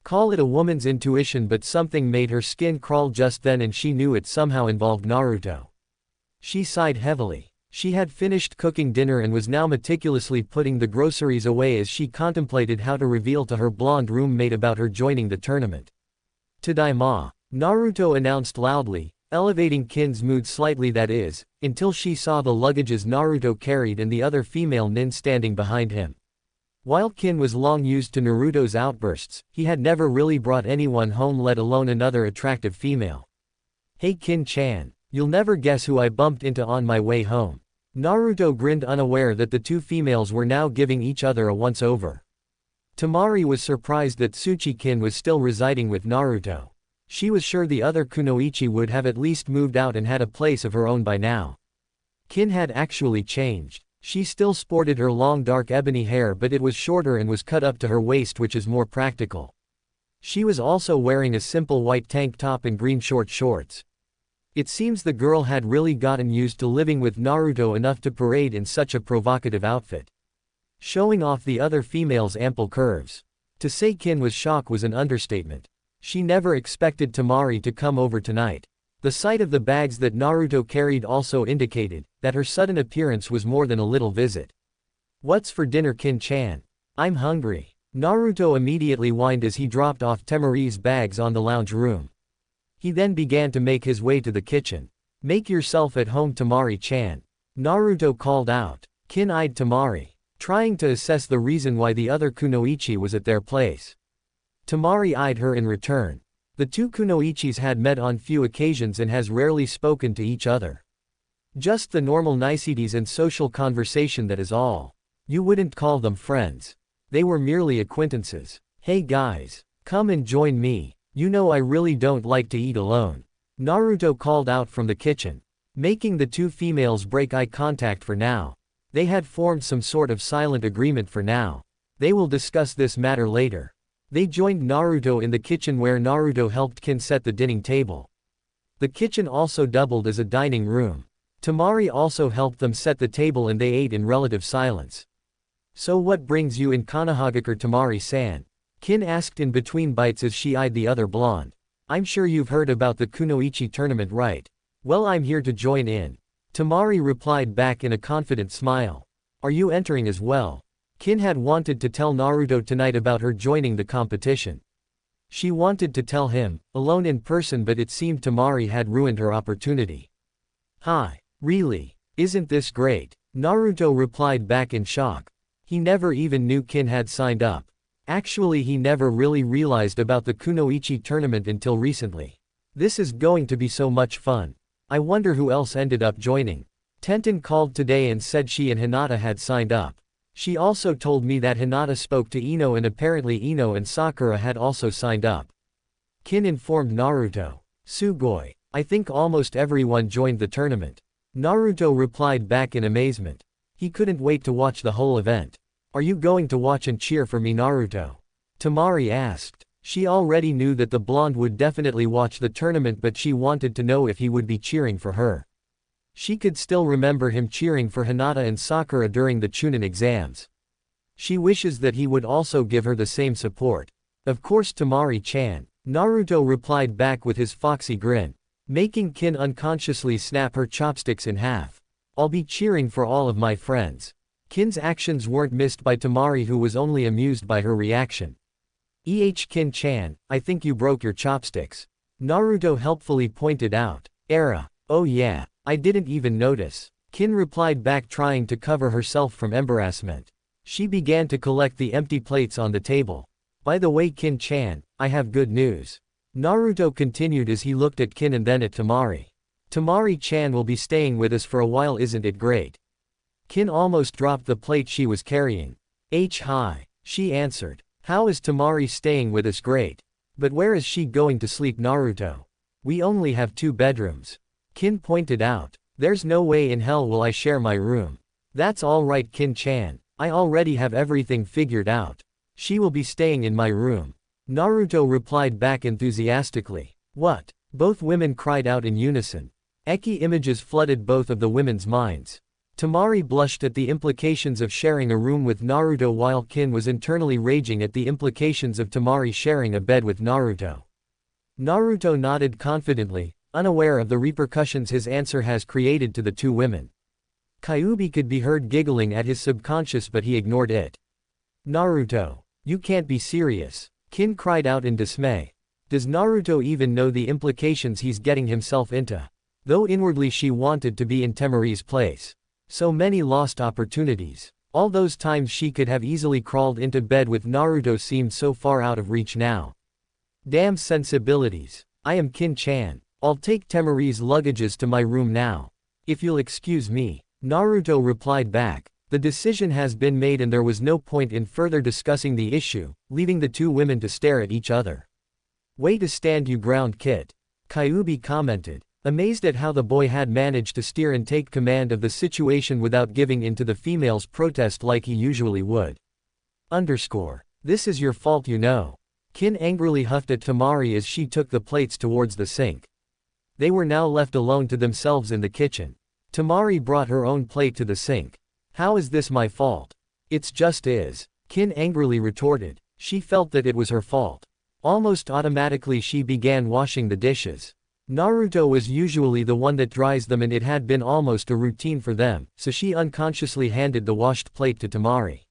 Call it a woman's intuition, but something made her skin crawl just then and she knew it somehow involved Naruto. She sighed heavily. She had finished cooking dinner and was now meticulously putting the groceries away as she contemplated how to reveal to her blonde roommate about her joining the tournament. Tadaima, Naruto announced loudly, elevating Kin's mood slightly, that is, until she saw the luggages Naruto carried and the other female nin standing behind him. While Kin was long used to Naruto's outbursts, he had never really brought anyone home, let alone another attractive female. Hey Kin-chan, you'll never guess who I bumped into on my way home. Naruto grinned, unaware that the two females were now giving each other a once-over. Temari was surprised that Tsuchi-kin was still residing with Naruto. She was sure the other kunoichi would have at least moved out and had a place of her own by now. Kin had actually changed. She still sported her long dark ebony hair, but it was shorter and was cut up to her waist, which is more practical. She was also wearing a simple white tank top and green short shorts. It seems the girl had really gotten used to living with Naruto enough to parade in such a provocative outfit, showing off the other female's ample curves. To say Kin was shocked was an understatement. She never expected Temari to come over tonight. The sight of the bags that Naruto carried also indicated that her sudden appearance was more than a little visit. What's for dinner, Kin-chan? I'm hungry. Naruto immediately whined as he dropped off Temari's bags on the lounge room. He then began to make his way to the kitchen. Make yourself at home, Temari-chan. Naruto called out. Kin eyed Temari, trying to assess the reason why the other kunoichi was at their place. Temari eyed her in return. The two kunoichis had met on few occasions and has rarely spoken to each other. Just the normal niceties and social conversation, that is all. You wouldn't call them friends. They were merely acquaintances. Hey guys, come and join me. You know I really don't like to eat alone. Naruto called out from the kitchen, making the two females break eye contact for now. They had formed some sort of silent agreement for now. They will discuss this matter later. They joined Naruto in the kitchen where Naruto helped Kin set the dining table. The kitchen also doubled as a dining room. Temari also helped them set the table and they ate in relative silence. So what brings you in Konohagakure, Temari-san? Kin asked in between bites as she eyed the other blonde. I'm sure you've heard about the kunoichi tournament, right? Well, I'm here to join in. Temari replied back in a confident smile. Are you entering as well? Kin had wanted to tell Naruto tonight about her joining the competition. She wanted to tell him, alone in person, but it seemed Temari had ruined her opportunity. Hi, really? Isn't this great? Naruto replied back in shock. He never even knew Kin had signed up. Actually, he never really realized about the kunoichi tournament until recently. This is going to be so much fun. I wonder who else ended up joining. Tenten called today and said she and Hinata had signed up. She also told me that Hinata spoke to Ino and apparently Ino and Sakura had also signed up. Kin informed Naruto. Sugoi. I think almost everyone joined the tournament. Naruto replied back in amazement. He couldn't wait to watch the whole event. Are you going to watch and cheer for me, Naruto? Temari asked. She already knew that the blonde would definitely watch the tournament, but she wanted to know if he would be cheering for her. She could still remember him cheering for Hinata and Sakura during the Chunin exams. She wishes that he would also give her the same support. Of course, Temari-chan. Naruto replied back with his foxy grin, making Kin unconsciously snap her chopsticks in half. I'll be cheering for all of my friends. Kin's actions weren't missed by Temari, who was only amused by her reaction. Kin-chan, I think you broke your chopsticks. Naruto helpfully pointed out. Oh yeah, I didn't even notice. Kin replied back, trying to cover herself from embarrassment. She began to collect the empty plates on the table. By the way, Kin-chan, I have good news. Naruto continued as he looked at Kin and then at Temari. Temari-chan will be staying with us for a while, isn't it great? Kin almost dropped the plate she was carrying. Hi. She answered. How is Temari staying with us great? But where is she going to sleep, Naruto? We only have 2 bedrooms. Kin pointed out. There's no way in hell will I share my room. That's alright, Kin-chan. I already have everything figured out. She will be staying in my room. Naruto replied back enthusiastically. What? Both women cried out in unison. Images flooded both of the women's minds. Temari blushed at the implications of sharing a room with Naruto, while Kin was internally raging at the implications of Temari sharing a bed with Naruto. Naruto nodded confidently, unaware of the repercussions his answer has created to the 2 women. Kyuubi could be heard giggling at his subconscious, but he ignored it. Naruto, you can't be serious. Kin cried out in dismay. Does Naruto even know the implications he's getting himself into? Though inwardly she wanted to be in Temari's place. So many lost opportunities. All those times she could have easily crawled into bed with Naruto seemed so far out of reach now. Damn sensibilities. I am Kin-chan. I'll take Temari's luggages to my room now. If you'll excuse me. Naruto replied back. The decision has been made and there was no point in further discussing the issue, leaving the 2 women to stare at each other. Way to stand you ground, Kit. Kyuubi commented, amazed at how the boy had managed to steer and take command of the situation without giving in to the female's protest like he usually would. This is your fault, you know. Kin angrily huffed at Temari as she took the plates towards the sink. They were now left alone to themselves in the kitchen. Temari brought her own plate to the sink. How is this my fault? It's just is. Kin angrily retorted. She felt that it was her fault. Almost automatically she began washing the dishes. Naruto was usually the one that dries them and it had been almost a routine for them, so she unconsciously handed the washed plate to Temari.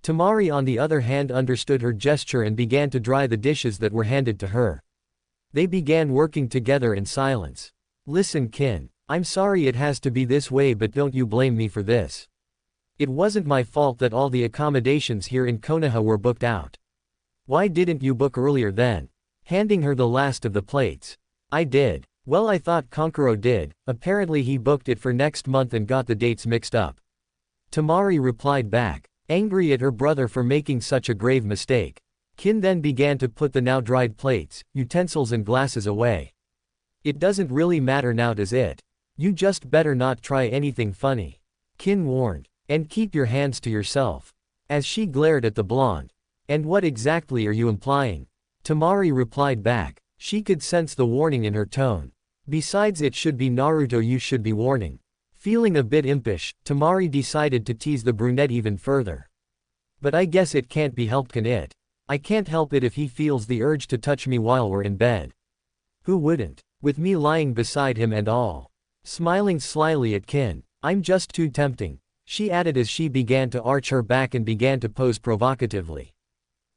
Temari on the other hand understood her gesture and began to dry the dishes that were handed to her. They began working together in silence. Listen, Kin, I'm sorry it has to be this way, but don't you blame me for this. It wasn't my fault that all the accommodations here in Konoha were booked out. Why didn't you book earlier then? Handing her the last of the plates. I did. Well, I thought Kankuro did. Apparently he booked it for next month and got the dates mixed up. Temari replied back, angry at her brother for making such a grave mistake. Kin then began to put the now dried plates, utensils and glasses away. It doesn't really matter now, does it? You just better not try anything funny. Kin warned. And keep your hands to yourself. As she glared at the blonde. And what exactly are you implying? Temari replied back. She could sense the warning in her tone. Besides, it should be Naruto you should be warning. Feeling a bit impish, Temari decided to tease the brunette even further. But I guess it can't be helped, can it? I can't help it if he feels the urge to touch me while we're in bed. Who wouldn't? With me lying beside him and all. Smiling slyly at Kin. I'm just too tempting, she added as she began to arch her back and began to pose provocatively.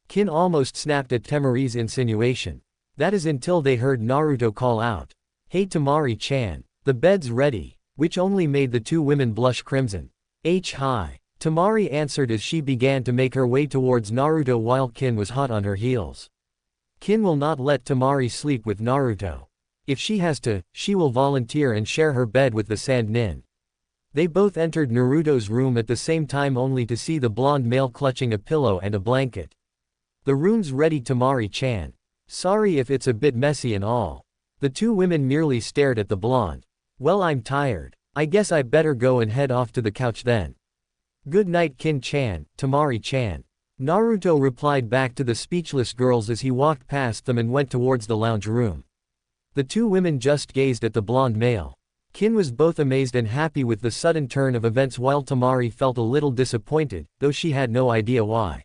Kin almost snapped at Temari's insinuation. That is until they heard Naruto call out. Hey Temari-chan, the bed's ready, which only made the 2 women blush crimson. Hi. Temari answered as she began to make her way towards Naruto while Kin was hot on her heels. Kin will not let Temari sleep with Naruto. If she has to, she will volunteer and share her bed with the Sand Nin. They both entered Naruto's room at the same time only to see the blonde male clutching a pillow and a blanket. The room's ready, Temari-chan. Sorry if it's a bit messy and all. The 2 women merely stared at the blonde. Well, I'm tired. I guess I better go and head off to the couch then. Good night, Kin-chan, Temari-chan. Naruto replied back to the speechless girls as he walked past them and went towards the lounge room. The two women just gazed at the blonde male. Kin was both amazed and happy with the sudden turn of events while Tamari felt a little disappointed, though she had no idea why.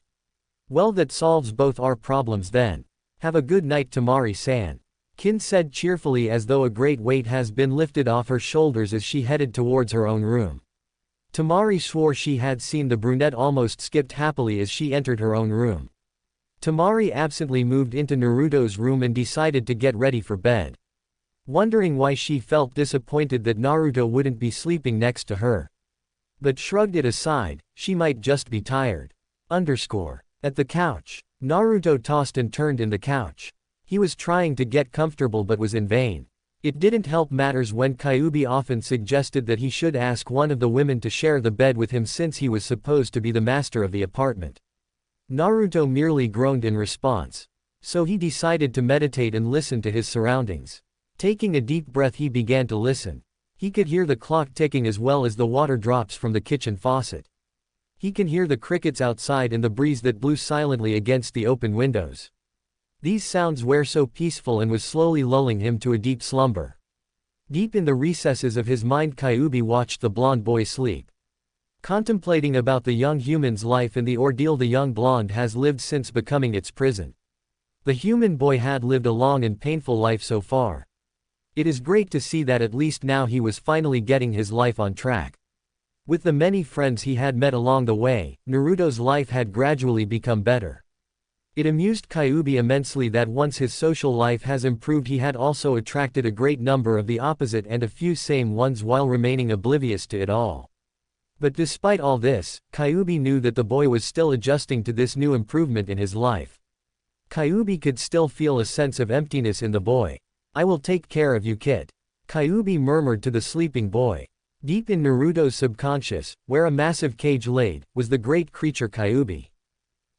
Well, that solves both our problems then. Have a good night, Tamari-san. Kin said cheerfully as though a great weight has been lifted off her shoulders as she headed towards her own room. Tamari swore she had seen the brunette almost skipped happily as she entered her own room. Tamari absently moved into Naruto's room and decided to get ready for bed. Wondering why she felt disappointed that Naruto wouldn't be sleeping next to her. But shrugged it aside, she might just be tired. At the couch. Naruto tossed and turned in the couch. He was trying to get comfortable but was in vain. It didn't help matters when Kyuubi often suggested that he should ask one of the women to share the bed with him since he was supposed to be the master of the apartment. Naruto merely groaned in response. So he decided to meditate and listen to his surroundings. Taking a deep breath, he began to listen. He could hear the clock ticking as well as the water drops from the kitchen faucet. He can hear the crickets outside and the breeze that blew silently against the open windows. These sounds were so peaceful and was slowly lulling him to a deep slumber. Deep in the recesses of his mind, Kyuubi watched the blonde boy sleep. Contemplating about the young human's life and the ordeal the young blonde has lived since becoming its prison. The human boy had lived a long and painful life so far. It is great to see that at least now he was finally getting his life on track. With the many friends he had met along the way, Naruto's life had gradually become better. It amused Kyuubi immensely that once his social life has improved, he had also attracted a great number of the opposite and a few same ones while remaining oblivious to it all. But despite all this, Kyuubi knew that the boy was still adjusting to this new improvement in his life. Kyuubi could still feel a sense of emptiness in the boy. "I will take care of you, kid," Kyuubi murmured to the sleeping boy. Deep in Naruto's subconscious, where a massive cage laid, was the great creature Kyuubi.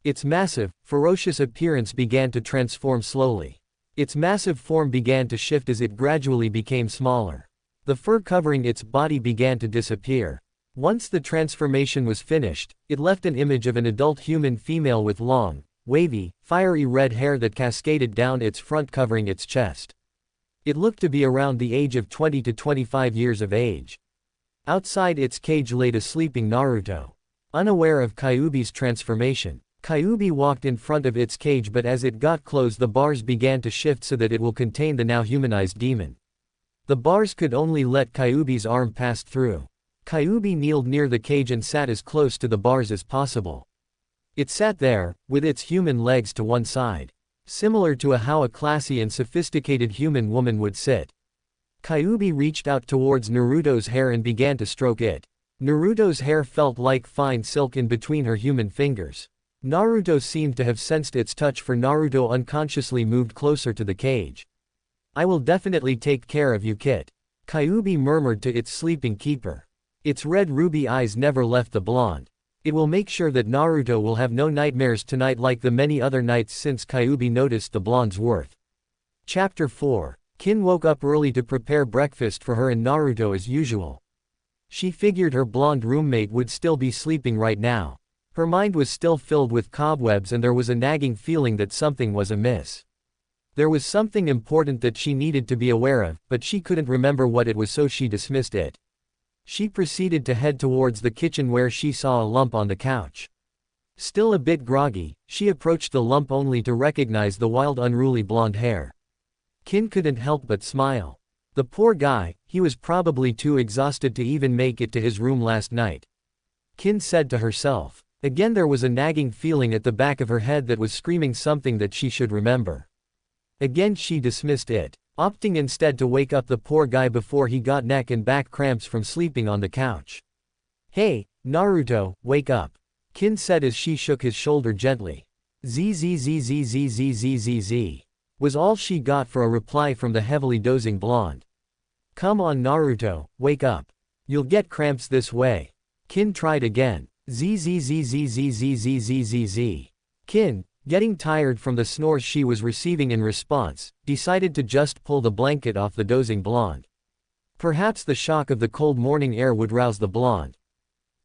Its massive, ferocious appearance began to transform slowly. Its massive form began to shift as it gradually became smaller. The fur covering its body began to disappear. Once the transformation was finished, it left an image of an adult human female with long, wavy, fiery red hair that cascaded down its front covering its chest. It looked to be around the age of 20 to 25 years of age. Outside its cage laid a sleeping Naruto. Unaware of Kyuubi's transformation, Kyuubi walked in front of its cage, but as it got close the bars began to shift so that it will contain the now humanized demon. The bars could only let Kyuubi's arm pass through. Kyuubi kneeled near the cage and sat as close to the bars as possible. It sat there, with its human legs to one side. Similar to how a classy and sophisticated human woman would sit. Kyuubi reached out towards Naruto's hair and began to stroke it. Naruto's hair felt like fine silk in between her human fingers. Naruto seemed to have sensed its touch, for Naruto unconsciously moved closer to the cage. "I will definitely take care of you, kid," Kyuubi murmured to its sleeping keeper. Its red ruby eyes never left the blonde. "It will make sure that Naruto will have no nightmares tonight like the many other nights since." Kyuubi noticed the blonde's worth. Chapter 4. Kin woke up early to prepare breakfast for her and Naruto as usual. She figured her blonde roommate would still be sleeping right now. Her mind was still filled with cobwebs and there was a nagging feeling that something was amiss. There was something important that she needed to be aware of, but she couldn't remember what it was, so she dismissed it. She proceeded to head towards the kitchen where she saw a lump on the couch. Still a bit groggy, she approached the lump only to recognize the wild, unruly blonde hair. Kin couldn't help but smile. The poor guy, he was probably too exhausted to even make it to his room last night. Kin said to herself. Again there was a nagging feeling at the back of her head that was screaming something that she should remember. Again she dismissed it, opting instead to wake up the poor guy before he got neck and back cramps from sleeping on the couch. "Hey, Naruto, wake up," Kin said as she shook his shoulder gently. "Zzzzzzzzzzzzz," was all she got for a reply from the heavily dozing blonde. "Come on Naruto, wake up. You'll get cramps this way." Kin tried again. "Zzzzzzzzzzzzzzz." Kin, getting tired from the snores she was receiving in response, decided to just pull the blanket off the dozing blonde. Perhaps the shock of the cold morning air would rouse the blonde.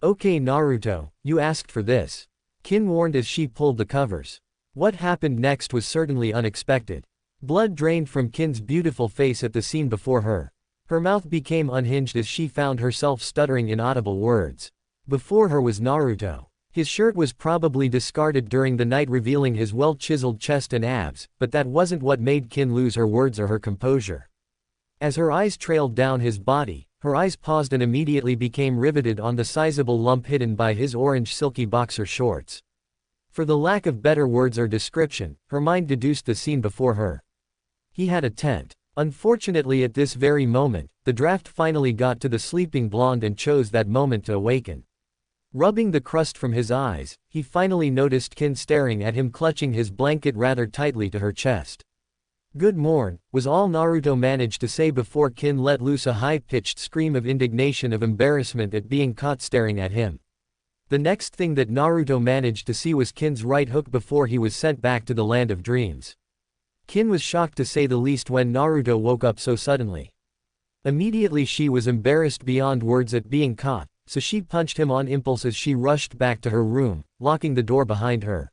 "Okay Naruto, you asked for this. Kin warned as she pulled the covers. What happened next was certainly unexpected. Blood drained from Kin's beautiful face at the scene before her. Her mouth became unhinged as she found herself stuttering inaudible words. Before her was Naruto. His shirt was probably discarded during the night, revealing his well-chiseled chest and abs, but that wasn't what made Kin lose her words or her composure. As her eyes trailed down his body, her eyes paused and immediately became riveted on the sizable lump hidden by his orange silky boxer shorts. For the lack of better words or description, her mind deduced the scene before her. He had a tent. Unfortunately, at this very moment, the draft finally got to the sleeping blonde and chose that moment to awaken. Rubbing the crust from his eyes, he finally noticed Kin staring at him, clutching his blanket rather tightly to her chest. "Good morn," was all Naruto managed to say before Kin let loose a high-pitched scream of indignation of embarrassment at being caught staring at him. The next thing that Naruto managed to see was Kin's right hook before he was sent back to the land of dreams. Kin was shocked to say the least when Naruto woke up so suddenly. Immediately she was embarrassed beyond words at being caught, so she punched him on impulse as she rushed back to her room, locking the door behind her.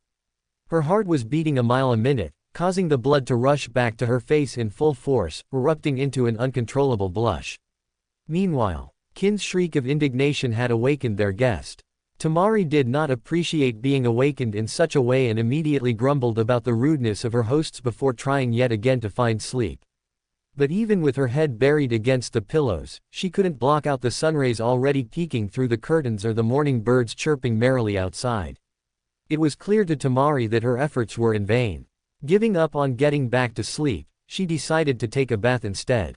Her heart was beating a mile a minute, causing the blood to rush back to her face in full force, erupting into an uncontrollable blush. Meanwhile, Kin's shriek of indignation had awakened their guest. Tamari did not appreciate being awakened in such a way and immediately grumbled about the rudeness of her hosts before trying yet again to find sleep. But even with her head buried against the pillows, she couldn't block out the sunrays already peeking through the curtains or the morning birds chirping merrily outside. It was clear to Tamari that her efforts were in vain. Giving up on getting back to sleep, she decided to take a bath instead.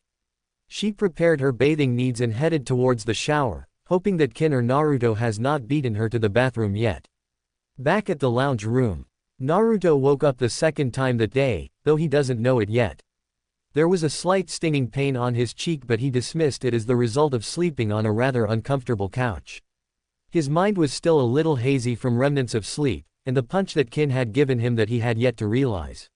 She prepared her bathing needs and headed towards the shower, hoping that Kin or Naruto has not beaten her to the bathroom yet. Back at the lounge room, Naruto woke up the second time that day, though he doesn't know it yet. There was a slight stinging pain on his cheek, but he dismissed it as the result of sleeping on a rather uncomfortable couch. His mind was still a little hazy from remnants of sleep, and the punch that Kin had given him that he had yet to realize.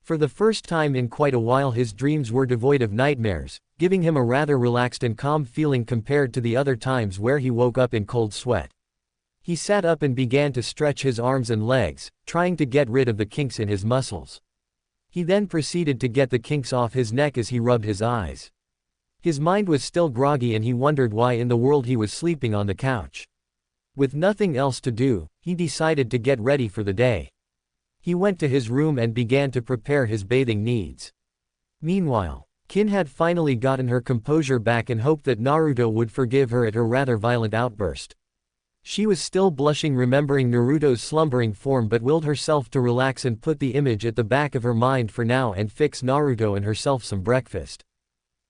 For the first time in quite a while his dreams were devoid of nightmares, giving him a rather relaxed and calm feeling compared to the other times where he woke up in cold sweat. He sat up and began to stretch his arms and legs, trying to get rid of the kinks in his muscles. He then proceeded to get the kinks off his neck as he rubbed his eyes. His mind was still groggy and he wondered why in the world he was sleeping on the couch. With nothing else to do, he decided to get ready for the day. He went to his room and began to prepare his bathing needs. Meanwhile, Kin had finally gotten her composure back and hoped that Naruto would forgive her at her rather violent outburst. She was still blushing remembering Naruto's slumbering form, but willed herself to relax and put the image at the back of her mind for now and fix Naruto and herself some breakfast.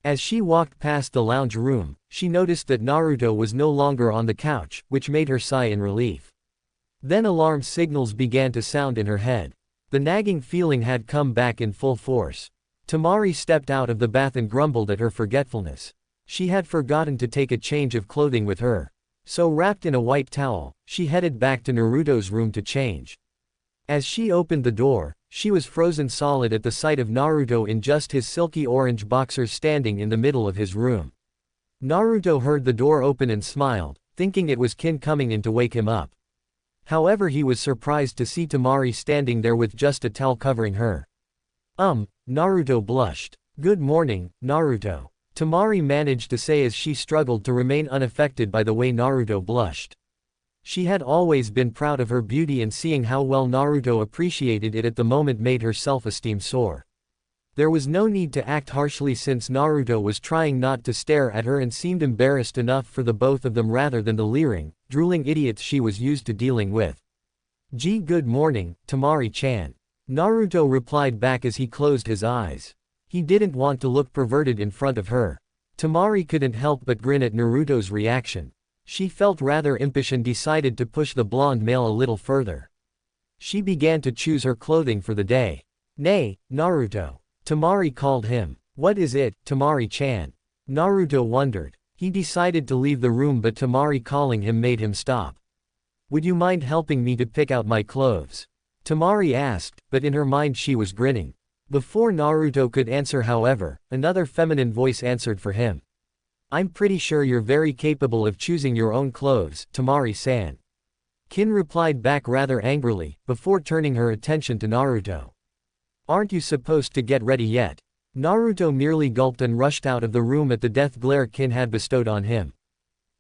As she walked past the lounge room, she noticed that Naruto was no longer on the couch, which made her sigh in relief. Then alarm signals began to sound in her head. The nagging feeling had come back in full force. Tamari stepped out of the bath and grumbled at her forgetfulness. She had forgotten to take a change of clothing with her. So wrapped in a white towel, she headed back to Naruto's room to change. As she opened the door, she was frozen solid at the sight of Naruto in just his silky orange boxers standing in the middle of his room. Naruto heard the door open and smiled, thinking it was Kin coming in to wake him up. However, he was surprised to see Tamari standing there with just a towel covering her. Naruto blushed. "Good morning, Naruto," Tamari managed to say as she struggled to remain unaffected by the way Naruto blushed. She had always been proud of her beauty, and seeing how well Naruto appreciated it at the moment made her self-esteem soar. There was no need to act harshly since Naruto was trying not to stare at her and seemed embarrassed enough for the both of them rather than the leering, drooling idiots she was used to dealing with. Good morning, Tamari-chan," Naruto replied back as he closed his eyes. He didn't want to look perverted in front of her. Tamari couldn't help but grin at Naruto's reaction. She felt rather impish and decided to push the blonde male a little further. She began to choose her clothing for the day. "Nay, Naruto," Tamari called him. "What is it, Tamari-chan?" Naruto wondered. He decided to leave the room, but Tamari calling him made him stop. "Would you mind helping me to pick out my clothes?" Tamari asked, but in her mind she was grinning. Before Naruto could answer, however, another feminine voice answered for him. "I'm pretty sure you're very capable of choosing your own clothes, Tamari-san." Kin replied back rather angrily, before turning her attention to Naruto. Aren't you supposed to get ready yet? Naruto merely gulped and rushed out of the room at the death glare Kin had bestowed on him.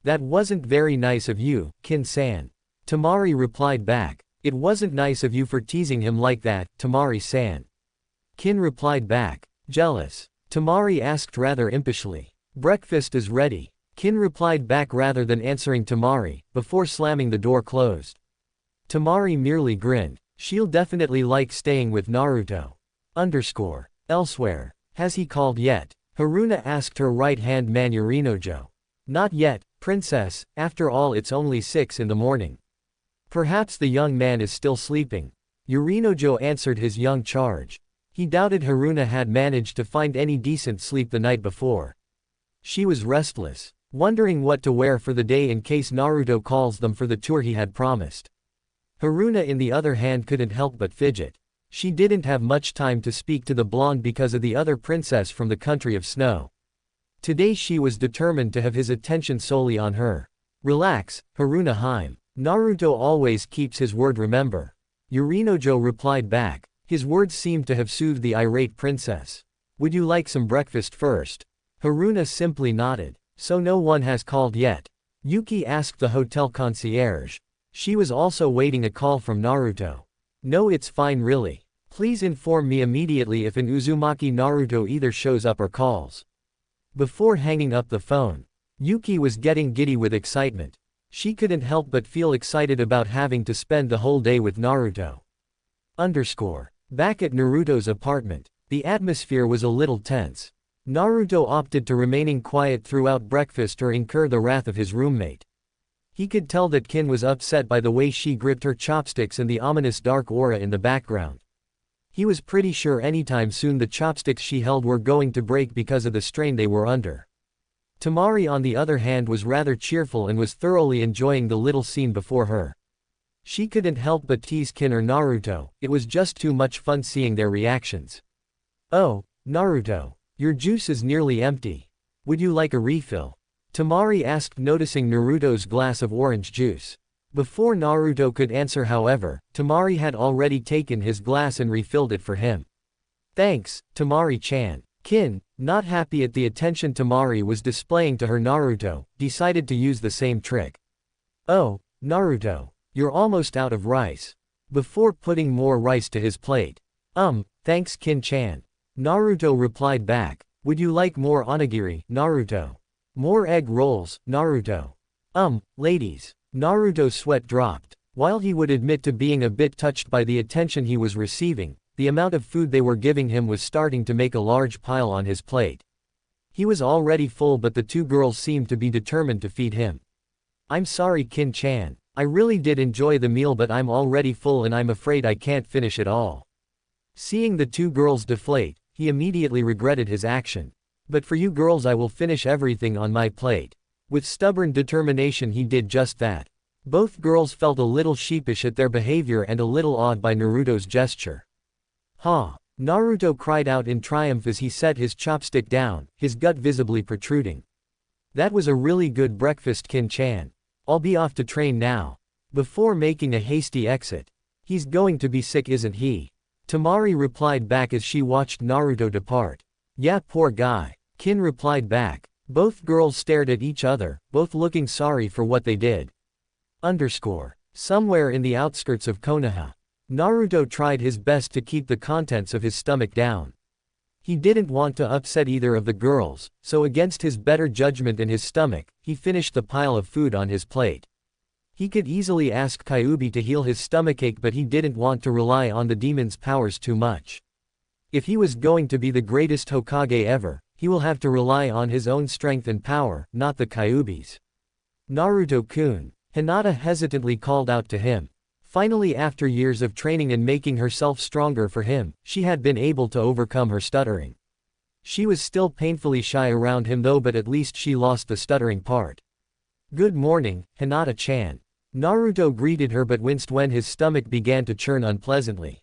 That wasn't very nice of you, Kin-san. Temari replied back. It wasn't nice of you for teasing him like that, Temari-san. Kin replied back. Jealous? Temari asked rather impishly. Breakfast is ready. Kin replied back rather than answering Temari, before slamming the door closed. Temari merely grinned. She'll definitely like staying with Naruto. Elsewhere. Has he called yet? Haruna asked her right-hand man Yorinojo. Not yet, princess, after all it's only 6 in the morning. Perhaps the young man is still sleeping. Yorinojo answered his young charge. He doubted Haruna had managed to find any decent sleep the night before. She was restless, wondering what to wear for the day in case Naruto calls them for the tour he had promised. Haruna in the other hand couldn't help but fidget. She didn't have much time to speak to the blonde because of the other princess from the country of snow. Today she was determined to have his attention solely on her. Relax, Haruna-hime. Naruto always keeps his word, remember. Yorinojo replied back. His words seemed to have soothed the irate princess. Would you like some breakfast first? Haruna simply nodded. So no one has called yet? Yuki asked the hotel concierge. She was also waiting a call from Naruto. No, it's fine really. Please inform me immediately if an Uzumaki Naruto either shows up or calls. Before hanging up the phone, Yuki was getting giddy with excitement. She couldn't help but feel excited about having to spend the whole day with Naruto. Back at Naruto's apartment, the atmosphere was a little tense. Naruto opted to remaining quiet throughout breakfast or incur the wrath of his roommate. He could tell that Kin was upset by the way she gripped her chopsticks and the ominous dark aura in the background. He was pretty sure anytime soon the chopsticks she held were going to break because of the strain they were under. Temari on the other hand was rather cheerful and was thoroughly enjoying the little scene before her. She couldn't help but tease Kin or Naruto, it was just too much fun seeing their reactions. Oh, Naruto. Your juice is nearly empty. Would you like a refill? Temari asked, noticing Naruto's glass of orange juice. Before Naruto could answer however, Temari had already taken his glass and refilled it for him. Thanks, Temari-chan. Kin, not happy at the attention Temari was displaying to her Naruto, decided to use the same trick. Oh, Naruto. You're almost out of rice. Before putting more rice to his plate. Thanks Kin-chan. Naruto replied back. Would you like more onigiri, Naruto? More egg rolls, Naruto? Ladies. Naruto's sweat dropped. While he would admit to being a bit touched by the attention he was receiving, the amount of food they were giving him was starting to make a large pile on his plate. He was already full, but the two girls seemed to be determined to feed him. I'm sorry Kin-chan. I really did enjoy the meal, but I'm already full and I'm afraid I can't finish it all. Seeing the two girls deflate, he immediately regretted his action. But for you girls I will finish everything on my plate. With stubborn determination he did just that. Both girls felt a little sheepish at their behavior and a little awed by Naruto's gesture. Ha! Naruto cried out in triumph as he set his chopstick down, his gut visibly protruding. That was a really good breakfast Kin-chan. I'll be off to train now. Before making a hasty exit. He's going to be sick, isn't he? Temari replied back as she watched Naruto depart. Yeah, poor guy. Kin replied back. Both girls stared at each other, both looking sorry for what they did. Somewhere in the outskirts of Konoha. Naruto tried his best to keep the contents of his stomach down. He didn't want to upset either of the girls, so against his better judgment in his stomach, he finished the pile of food on his plate. He could easily ask Kyuubi to heal his stomachache, but he didn't want to rely on the demon's powers too much. If he was going to be the greatest Hokage ever, he will have to rely on his own strength and power, not the Kyuubi's. Naruto-kun. Hinata hesitantly called out to him. Finally, after years of training and making herself stronger for him, she had been able to overcome her stuttering. She was still painfully shy around him though, but at least she lost the stuttering part. Good morning, Hinata-chan. Naruto greeted her but winced when his stomach began to churn unpleasantly.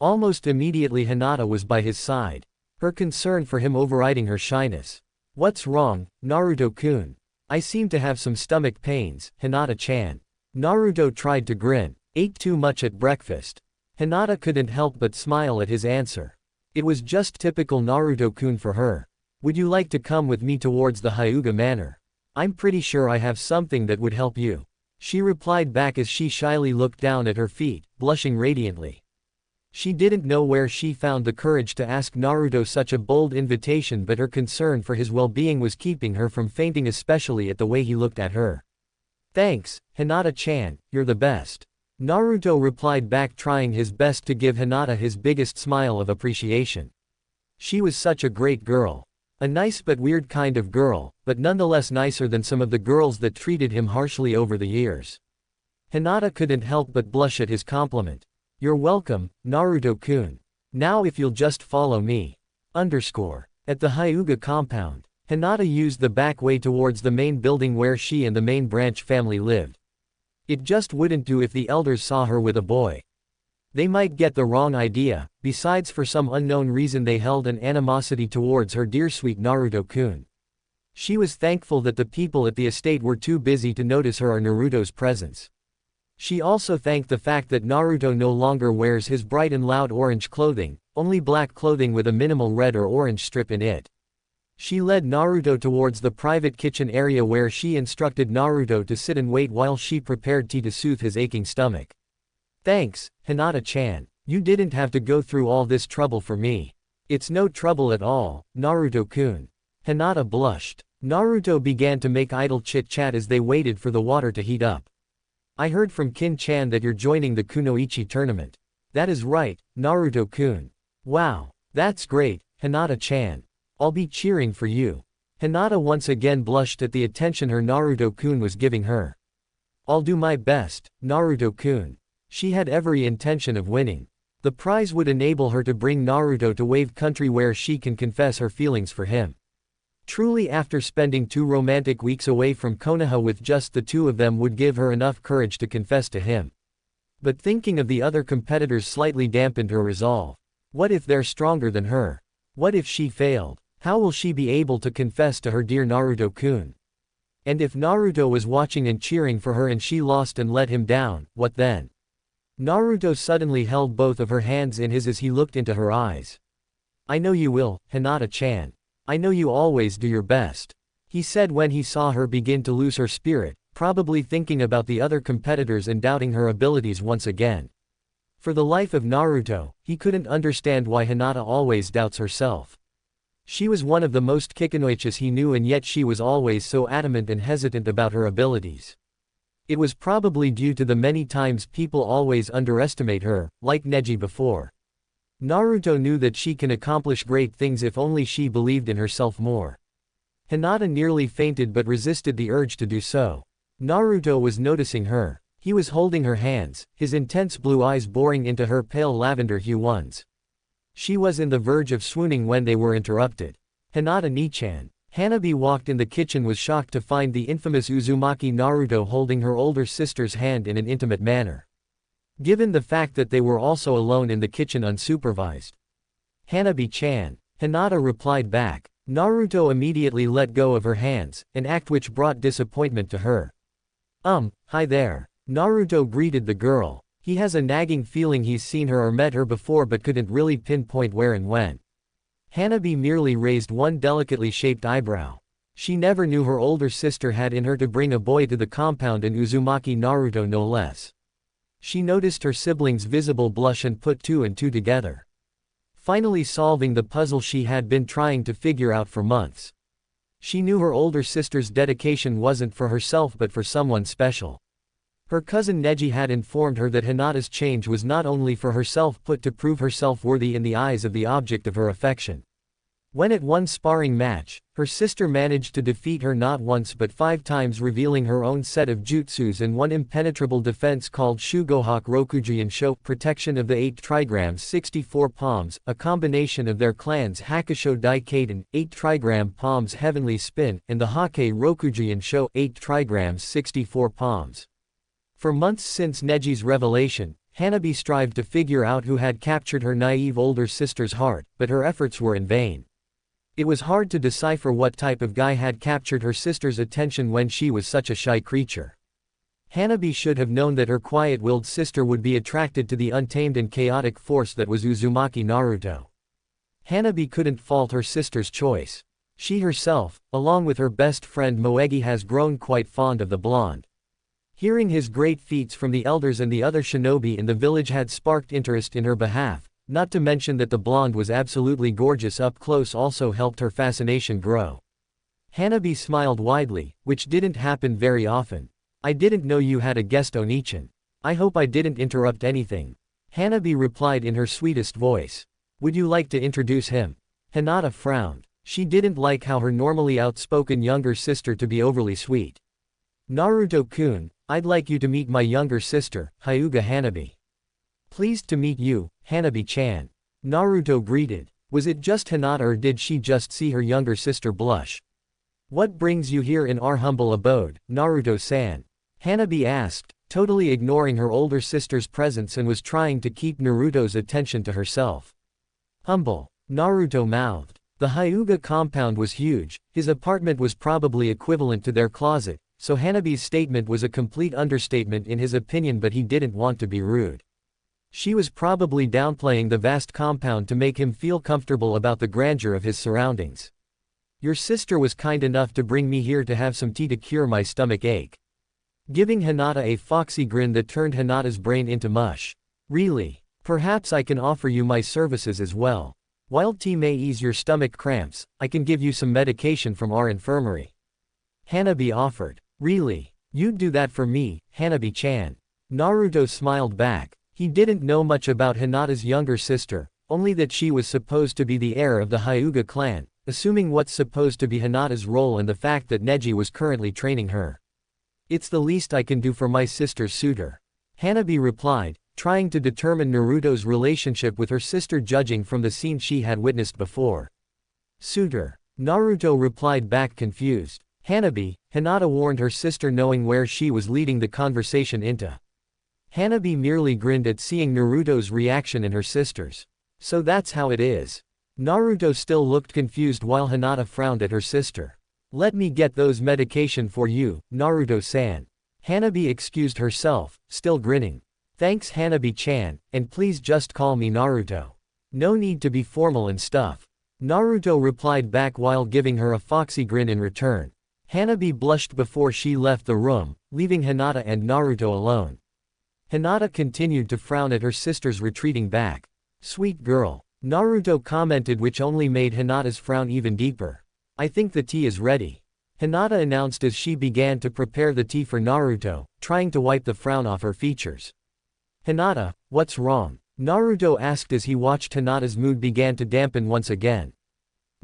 Almost immediately Hinata was by his side, her concern for him overriding her shyness. What's wrong, Naruto-kun? I seem to have some stomach pains, Hinata-chan. Naruto tried to grin. Ate too much at breakfast. Hinata couldn't help but smile at his answer. It was just typical Naruto-kun for her. Would you like to come with me towards the Hyuga Manor? I'm pretty sure I have something that would help you. She replied back as she shyly looked down at her feet, blushing radiantly. She didn't know where she found the courage to ask Naruto such a bold invitation, but her concern for his well-being was keeping her from fainting, especially at the way he looked at her. Thanks, Hinata-chan, you're the best. Naruto replied back, trying his best to give Hinata his biggest smile of appreciation. She was such a great girl. A nice but weird kind of girl, but nonetheless nicer than some of the girls that treated him harshly over the years. Hinata couldn't help but blush at his compliment. You're welcome, Naruto-kun. Now if you'll just follow me. At the Hyuga compound, Hinata used the back way towards the main building where she and the main branch family lived. It just wouldn't do if the elders saw her with a boy. They might get the wrong idea. Besides, for some unknown reason they held an animosity towards her dear sweet Naruto-kun. She was thankful that the people at the estate were too busy to notice her or Naruto's presence. She also thanked the fact that Naruto no longer wears his bright and loud orange clothing, only black clothing with a minimal red or orange strip in it. She led Naruto towards the private kitchen area where she instructed Naruto to sit and wait while she prepared tea to soothe his aching stomach. Thanks, Hinata-chan. You didn't have to go through all this trouble for me. It's no trouble at all, Naruto-kun. Hinata blushed. Naruto began to make idle chit-chat as they waited for the water to heat up. I heard from Kin-chan that you're joining the kunoichi tournament. That is right, Naruto-kun. Wow, that's great, Hinata-chan. I'll be cheering for you. Hinata once again blushed at the attention her Naruto-kun was giving her. I'll do my best, Naruto-kun. She had every intention of winning. The prize would enable her to bring Naruto to Wave Country where she can confess her feelings for him. Truly, after spending 2 romantic weeks away from Konoha with just the two of them would give her enough courage to confess to him. But thinking of the other competitors slightly dampened her resolve. What if they're stronger than her? What if she failed? How will she be able to confess to her dear Naruto-kun? And if Naruto was watching and cheering for her and she lost and let him down, what then? Naruto suddenly held both of her hands in his as he looked into her eyes. I know you will, Hinata-chan. I know you always do your best, he said when he saw her begin to lose her spirit, probably thinking about the other competitors and doubting her abilities once again. For the life of Naruto, he couldn't understand why Hinata always doubts herself. She was one of the most kunoichis he knew, and yet she was always so adamant and hesitant about her abilities. It was probably due to the many times people always underestimate her, like Neji before. Naruto knew that she can accomplish great things if only she believed in herself more. Hinata nearly fainted but resisted the urge to do so. Naruto was noticing her. He was holding her hands, his intense blue eyes boring into her pale lavender hue ones. She was in the verge of swooning when they were interrupted. Hinata-ni-chan. Hanabi walked in the kitchen, was shocked to find the infamous Uzumaki Naruto holding her older sister's hand in an intimate manner. Given the fact that they were also alone in the kitchen unsupervised. Hanabi-chan. Hinata replied back. Naruto immediately let go of her hands, an act which brought disappointment to her. Hi there. Naruto greeted the girl. He has a nagging feeling he's seen her or met her before but couldn't really pinpoint where and when. Hanabi merely raised one delicately shaped eyebrow. She never knew her older sister had in her to bring a boy to the compound, and Uzumaki Naruto no less. She noticed her sibling's visible blush and put 2 and 2 together. Finally solving the puzzle she had been trying to figure out for months. She knew her older sister's dedication wasn't for herself but for someone special. Her cousin Neji had informed her that Hinata's change was not only for herself but to prove herself worthy in the eyes of the object of her affection. When at one sparring match, her sister managed to defeat her not once but 5 times, revealing her own set of jutsus and one impenetrable defense called Shugohak Rokujian Sho, protection of the 8 trigrams 64 palms, a combination of their clan's Hakusho Daikaden, 8 trigram palms heavenly spin, and the Hake Rokujian Sho, 8 trigrams 64 palms. For months since Neji's revelation, Hanabi strived to figure out who had captured her naive older sister's heart, but her efforts were in vain. It was hard to decipher what type of guy had captured her sister's attention when she was such a shy creature. Hanabi should have known that her quiet-willed sister would be attracted to the untamed and chaotic force that was Uzumaki Naruto. Hanabi couldn't fault her sister's choice. She herself, along with her best friend Moegi, has grown quite fond of the blonde. Hearing his great feats from the elders and the other shinobi in the village had sparked interest in her behalf, not to mention that the blonde was absolutely gorgeous up close also helped her fascination grow. Hanabi smiled widely, which didn't happen very often. I didn't know you had a guest Onichan. I hope I didn't interrupt anything. Hanabi replied in her sweetest voice. Would you like to introduce him? Hinata frowned. She didn't like how her normally outspoken younger sister to be overly sweet. Naruto-kun, I'd like you to meet my younger sister, Hyuga Hanabi. Pleased to meet you, Hanabi-chan. Naruto greeted. Was it just Hinata or did she just see her younger sister blush? What brings you here in our humble abode, Naruto-san? Hanabi asked, totally ignoring her older sister's presence and was trying to keep Naruto's attention to herself. Humble. Naruto mouthed. The Hyuga compound was huge, his apartment was probably equivalent to their closet, so Hanabi's statement was a complete understatement in his opinion, but he didn't want to be rude. She was probably downplaying the vast compound to make him feel comfortable about the grandeur of his surroundings. Your sister was kind enough to bring me here to have some tea to cure my stomach ache. Giving Hinata a foxy grin that turned Hinata's brain into mush. Really? Perhaps I can offer you my services as well. While tea may ease your stomach cramps, I can give you some medication from our infirmary. Hanabi offered. Really? You'd do that for me, Hanabi-chan? Naruto smiled back. He didn't know much about Hinata's younger sister, only that she was supposed to be the heir of the Hyuga clan, assuming what's supposed to be Hinata's role and the fact that Neji was currently training her. It's the least I can do for my sister's suitor. Hanabi replied, trying to determine Naruto's relationship with her sister judging from the scene she had witnessed before. Suitor. Naruto replied back confused. Hanabi, Hinata warned her sister knowing where she was leading the conversation into. Hanabi merely grinned at seeing Naruto's reaction and her sister's. So that's how it is. Naruto still looked confused while Hinata frowned at her sister. Let me get those medication for you, Naruto-san. Hanabi excused herself, still grinning. Thanks Hanabi-chan, and please just call me Naruto. No need to be formal and stuff. Naruto replied back while giving her a foxy grin in return. Hanabi blushed before she left the room, leaving Hinata and Naruto alone. Hinata continued to frown at her sister's retreating back. Sweet girl. Naruto commented, which only made Hinata's frown even deeper. I think the tea is ready. Hinata announced as she began to prepare the tea for Naruto, trying to wipe the frown off her features. Hinata, what's wrong? Naruto asked as he watched Hinata's mood began to dampen once again.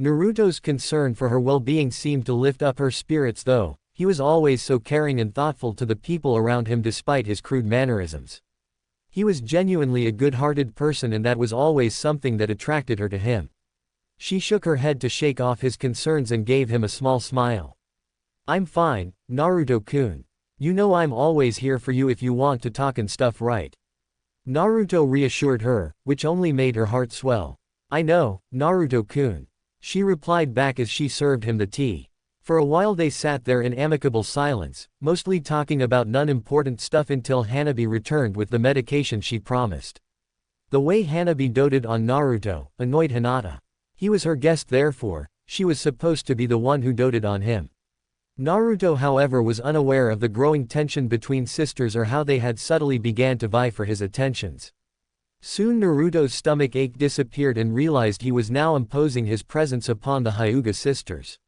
Naruto's concern for her well-being seemed to lift up her spirits though, he was always so caring and thoughtful to the people around him despite his crude mannerisms. He was genuinely a good-hearted person and that was always something that attracted her to him. She shook her head to shake off his concerns and gave him a small smile. I'm fine, Naruto-kun. You know I'm always here for you if you want to talk and stuff, right? Naruto reassured her, which only made her heart swell. I know, Naruto-kun. She replied back as she served him the tea. For a while they sat there in amicable silence, mostly talking about non-important stuff until Hanabi returned with the medication she promised. The way Hanabi doted on Naruto annoyed Hinata. He was her guest, therefore, she was supposed to be the one who doted on him. Naruto however was unaware of the growing tension between sisters or how they had subtly began to vie for his attentions. Soon Naruto's stomach ache disappeared and realized he was now imposing his presence upon the Hyuga sisters.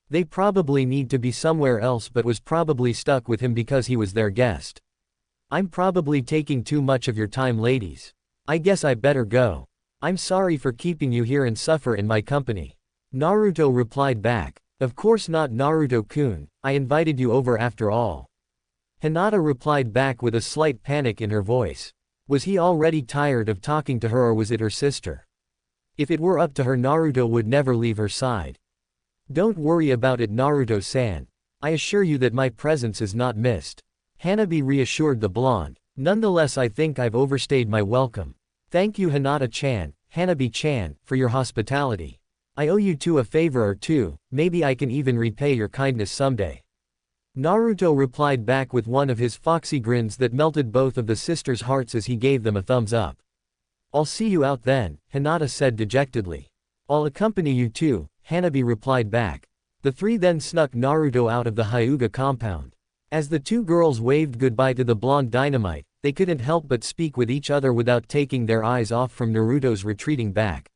They probably need to be somewhere else but was probably stuck with him because he was their guest. I'm probably taking too much of your time, ladies. I guess I better go. I'm sorry for keeping you here and suffer in my company. Naruto replied back. Of course not, Naruto-kun, I invited you over after all. Hinata replied back with a slight panic in her voice. Was he already tired of talking to her or was it her sister? If it were up to her, Naruto would never leave her side. Don't worry about it, Naruto-san. I assure you that my presence is not missed. Hanabi reassured the blonde. Nonetheless, I think I've overstayed my welcome. Thank you Hinata-chan, Hanabi-chan, for your hospitality. I owe you two a favor or two, maybe I can even repay your kindness someday. Naruto replied back with one of his foxy grins that melted both of the sisters' hearts as he gave them a thumbs up. I'll see you out then, Hinata said dejectedly. I'll accompany you too, Hanabi replied back. The three then snuck Naruto out of the Hyuga compound. As the two girls waved goodbye to the blonde Dynamite, they couldn't help but speak with each other without taking their eyes off from Naruto's retreating back.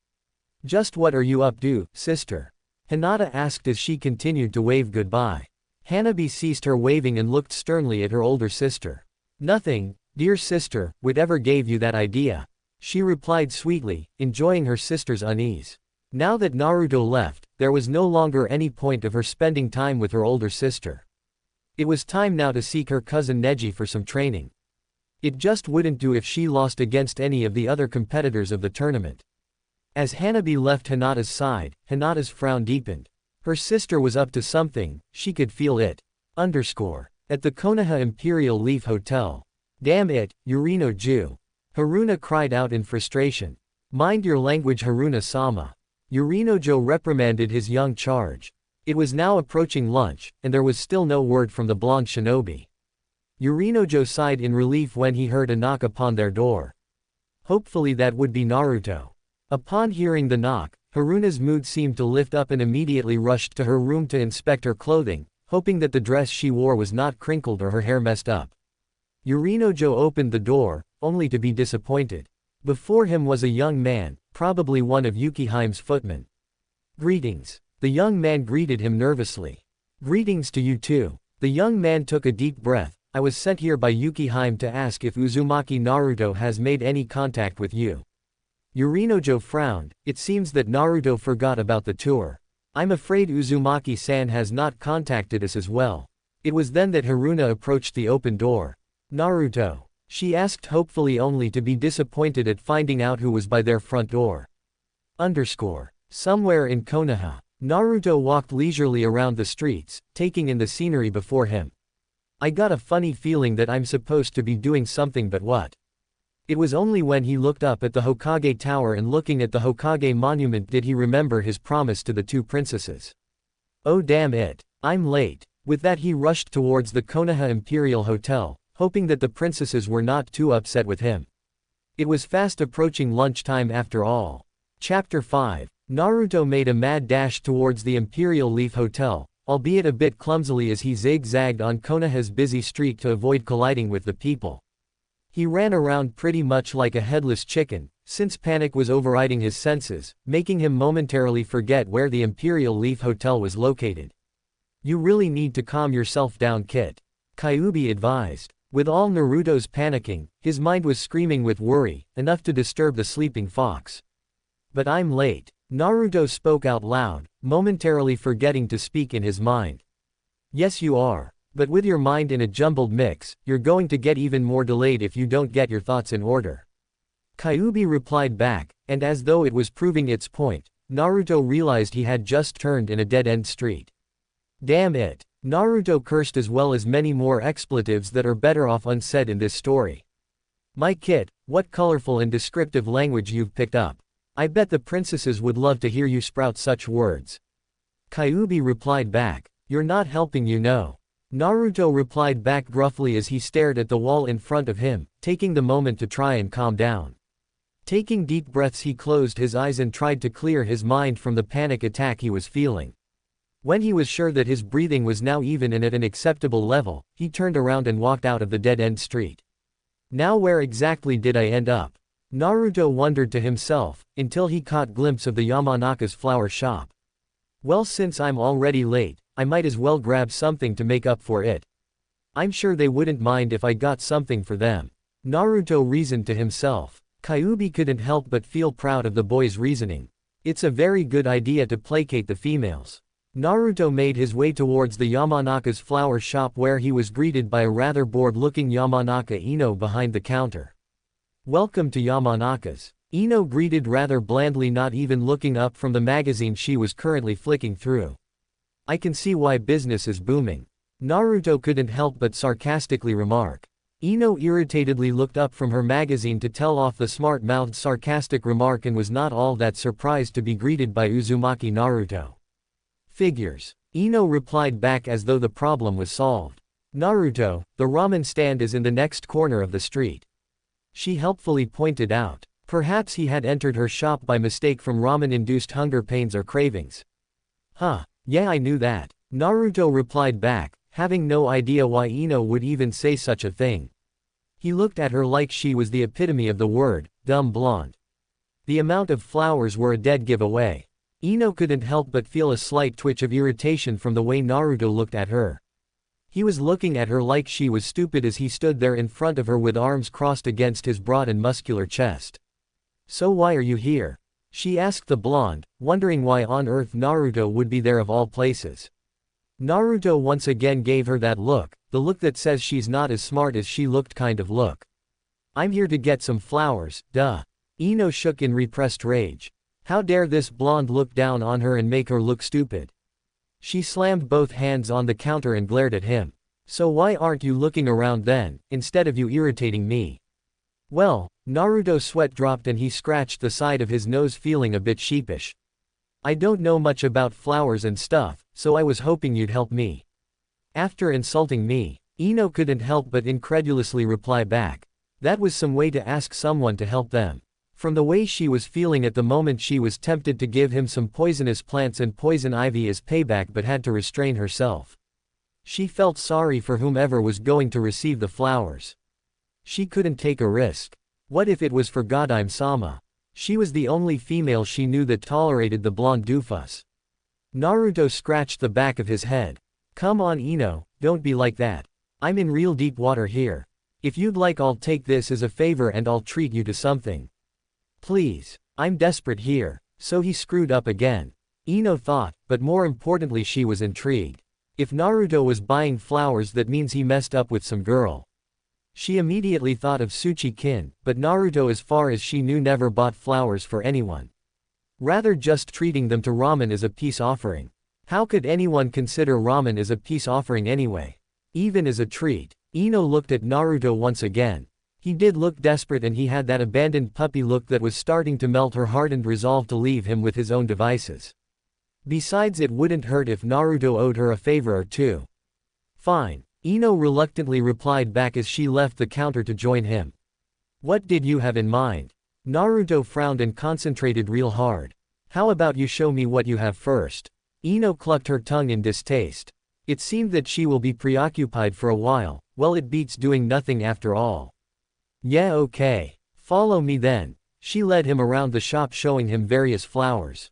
Just what are you up to, sister? Hinata asked as she continued to wave goodbye. Hanabi ceased her waving and looked sternly at her older sister. Nothing, dear sister, whatever gave you that idea? She replied sweetly, enjoying her sister's unease. Now that Naruto left, there was no longer any point of her spending time with her older sister. It was time now to seek her cousin Neji for some training. It just wouldn't do if she lost against any of the other competitors of the tournament. As Hanabi left Hinata's side, Hinata's frown deepened. Her sister was up to something, she could feel it. At the Konoha Imperial Leaf Hotel. Damn it, Yurino-ju. Haruna cried out in frustration. Mind your language, Haruna-sama. Yurino-jo reprimanded his young charge. It was now approaching lunch, and there was still no word from the blonde shinobi. Yurino-jo sighed in relief when he heard a knock upon their door. Hopefully that would be Naruto. Upon hearing the knock, Haruna's mood seemed to lift up and immediately rushed to her room to inspect her clothing, hoping that the dress she wore was not crinkled or her hair messed up. Yurino-jo opened the door, only to be disappointed. Before him was a young man, probably one of Yukihime's footmen. Greetings. The young man greeted him nervously. Greetings to you too. The young man took a deep breath. I was sent here by Yukihime to ask if Uzumaki Naruto has made any contact with you. Yurino-jo frowned. It seems that Naruto forgot about the tour. I'm afraid Uzumaki-san has not contacted us as well. It was then that Haruna approached the open door. Naruto. She asked, hopefully only to be disappointed at finding out who was by their front door. Somewhere in Konoha. Naruto walked leisurely around the streets, taking in the scenery before him. I got a funny feeling that I'm supposed to be doing something, but what? It was only when he looked up at the Hokage Tower and looking at the Hokage monument did he remember his promise to the two princesses. Oh damn it, I'm late. With that he rushed towards the Konoha Imperial Hotel, hoping that the princesses were not too upset with him. It was fast approaching lunchtime after all. Chapter 5. Naruto made a mad dash towards the Imperial Leaf Hotel, albeit a bit clumsily as he zigzagged on Konoha's busy street to avoid colliding with the people. He ran around pretty much like a headless chicken, since panic was overriding his senses, making him momentarily forget where the Imperial Leaf Hotel was located. You really need to calm yourself down, Kit. Kyuubi advised. With all Naruto's panicking, his mind was screaming with worry, enough to disturb the sleeping fox. But I'm late. Naruto spoke out loud, momentarily forgetting to speak in his mind. Yes you are. But with your mind in a jumbled mix, you're going to get even more delayed if you don't get your thoughts in order. Kyuubi replied back, and as though it was proving its point, Naruto realized he had just turned in a dead-end street. Damn it. Naruto cursed as well as many more expletives that are better off unsaid in this story. My kid, what colorful and descriptive language you've picked up. I bet the princesses would love to hear you sprout such words. Kyuubi replied back. You're not helping, you know. Naruto replied back gruffly as he stared at the wall in front of him, taking the moment to try and calm down. Taking deep breaths he closed his eyes and tried to clear his mind from the panic attack he was feeling. When he was sure that his breathing was now even and at an acceptable level, he turned around and walked out of the dead-end street. Now where exactly did I end up? Naruto wondered to himself, until he caught glimpse of the Yamanaka's flower shop. Well, since I'm already late, I might as well grab something to make up for it. I'm sure they wouldn't mind if I got something for them. Naruto reasoned to himself. Kyuubi couldn't help but feel proud of the boy's reasoning. It's a very good idea to placate the females. Naruto made his way towards the Yamanaka's flower shop where he was greeted by a rather bored-looking Yamanaka Ino behind the counter. Welcome to Yamanaka's. Ino greeted rather blandly, not even looking up from the magazine she was currently flicking through. I can see why business is booming. Naruto couldn't help but sarcastically remark. Ino irritatedly looked up from her magazine to tell off the smart-mouthed sarcastic remark and was not all that surprised to be greeted by Uzumaki Naruto. Figures. Ino replied back as though the problem was solved. Naruto, the ramen stand is in the next corner of the street. She helpfully pointed out. Perhaps he had entered her shop by mistake from ramen-induced hunger pains or cravings. Huh, yeah, I knew that. Naruto replied back, having no idea why Ino would even say such a thing. He looked at her like she was the epitome of the word, dumb blonde. The amount of flowers were a dead giveaway. Ino couldn't help but feel a slight twitch of irritation from the way Naruto looked at her. He was looking at her like she was stupid as he stood there in front of her with arms crossed against his broad and muscular chest. So why are you here? She asked the blonde, wondering why on earth Naruto would be there of all places. Naruto once again gave her that look, the look that says she's not as smart as she looked kind of look. I'm here to get some flowers, duh. Ino shook in repressed rage. How dare this blonde look down on her and make her look stupid? She slammed both hands on the counter and glared at him. So why aren't you looking around then, instead of you irritating me? Well, Naruto's sweat dropped and he scratched the side of his nose feeling a bit sheepish. I don't know much about flowers and stuff, so I was hoping you'd help me. After insulting me, Ino couldn't help but incredulously reply back. That was some way to ask someone to help them. From the way she was feeling at the moment, she was tempted to give him some poisonous plants and poison ivy as payback but had to restrain herself. She felt sorry for whomever was going to receive the flowers. She couldn't take a risk. What if it was for Godime-sama? She was the only female she knew that tolerated the blonde doofus. Naruto scratched the back of his head. Come on Ino, don't be like that. I'm in real deep water here. If you'd like, I'll take this as a favor and I'll treat you to something. Please, I'm desperate here. So he screwed up again. Ino thought, but more importantly she was intrigued. If Naruto was buying flowers, that means he messed up with some girl. She immediately thought of Tsuchi-kin, but Naruto, as far as she knew, never bought flowers for anyone. Rather just treating them to ramen as a peace offering. How could anyone consider ramen as a peace offering anyway? Even as a treat. Ino looked at Naruto once again. He did look desperate and he had that abandoned puppy look that was starting to melt her hardened resolve to leave him with his own devices. Besides, it wouldn't hurt if Naruto owed her a favor or two. Fine. Ino reluctantly replied back as she left the counter to join him. What did you have in mind? Naruto frowned and concentrated real hard. How about you show me what you have first? Ino clucked her tongue in distaste. It seemed that she will be preoccupied for a while. Well, it beats doing nothing after all. Yeah, okay. Follow me then. She led him around the shop showing him various flowers.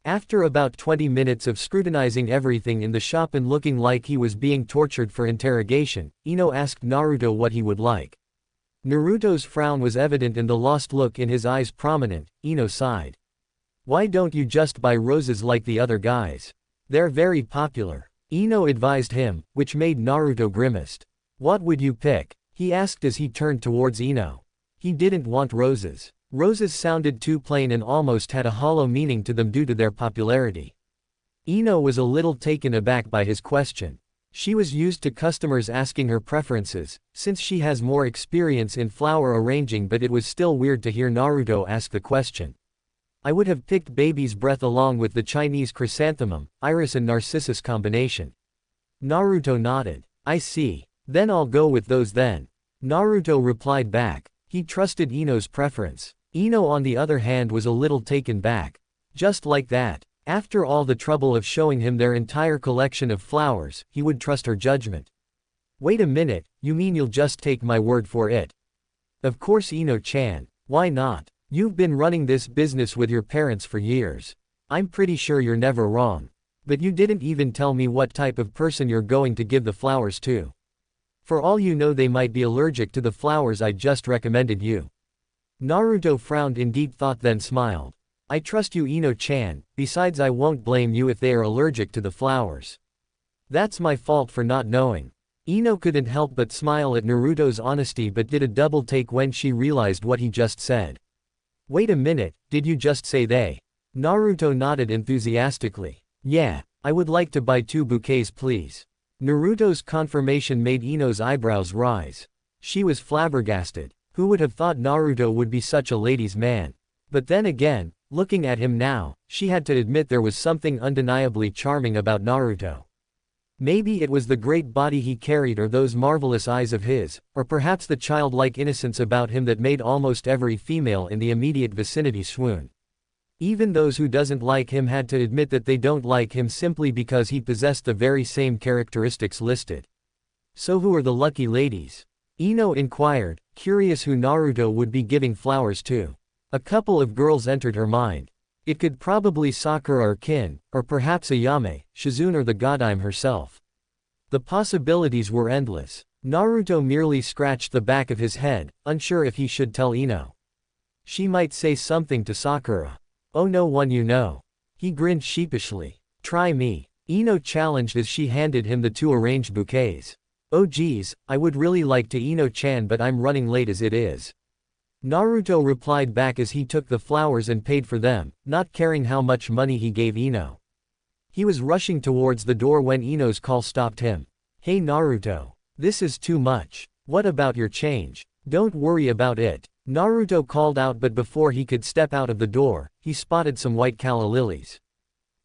After about 20 minutes of scrutinizing everything in the shop and looking like he was being tortured for interrogation, Ino asked Naruto what he would like. Naruto's frown was evident and the lost look in his eyes prominent. Ino sighed. Why don't you just buy roses like the other guys? They're very popular. Ino advised him, which made Naruto grimaced. What would you pick? He asked as he turned towards Ino. He didn't want roses. Roses sounded too plain and almost had a hollow meaning to them due to their popularity. Ino was a little taken aback by his question. She was used to customers asking her preferences, since she has more experience in flower arranging, but it was still weird to hear Naruto ask the question. I would have picked baby's breath along with the Chinese chrysanthemum, iris and narcissus combination. Naruto nodded. I see. Then I'll go with those then. Naruto replied back. He trusted Ino's preference. Ino on the other hand was a little taken back. Just like that. After all the trouble of showing him their entire collection of flowers, he would trust her judgment. Wait a minute, you mean you'll just take my word for it? Of course Ino-chan. Why not? You've been running this business with your parents for years. I'm pretty sure you're never wrong. But you didn't even tell me what type of person you're going to give the flowers to. For all you know, they might be allergic to the flowers I just recommended you. Naruto frowned in deep thought then smiled. I trust you, Ino-chan, besides I won't blame you if they are allergic to the flowers. That's my fault for not knowing. Ino couldn't help but smile at Naruto's honesty but did a double take when she realized what he just said. Wait a minute, did you just say they? Naruto nodded enthusiastically. Yeah, I would like to buy 2 bouquets please. Naruto's confirmation made Ino's eyebrows rise. She was flabbergasted. Who would have thought Naruto would be such a ladies' man? But then again, Looking at him now, she had to admit there was something undeniably charming about Naruto. Maybe it was the great body he carried or those marvelous eyes of his, or perhaps the childlike innocence about him that made almost every female in the immediate vicinity swoon. Even those who doesn't like him had to admit that they don't like him simply because he possessed the very same characteristics listed. So who are the lucky ladies? Ino inquired, curious who Naruto would be giving flowers to. A couple of girls entered her mind. It could probably Sakura or Kin, or perhaps Ayame, Shizune or the Godime herself. The possibilities were endless. Naruto merely scratched the back of his head, unsure if he should tell Ino. She might say something to Sakura. Oh, no one you know. He grinned sheepishly. Try me. Ino challenged as she handed him the two arranged bouquets. Oh geez, I would really like to Ino-chan, but I'm running late as it is. Naruto replied back as he took the flowers and paid for them, not caring how much money he gave Ino. He was rushing towards the door when Ino's call stopped him. Hey Naruto. This is too much. What about your change? Don't worry about it. Naruto called out, but before he could step out of the door, he spotted some white calla lilies.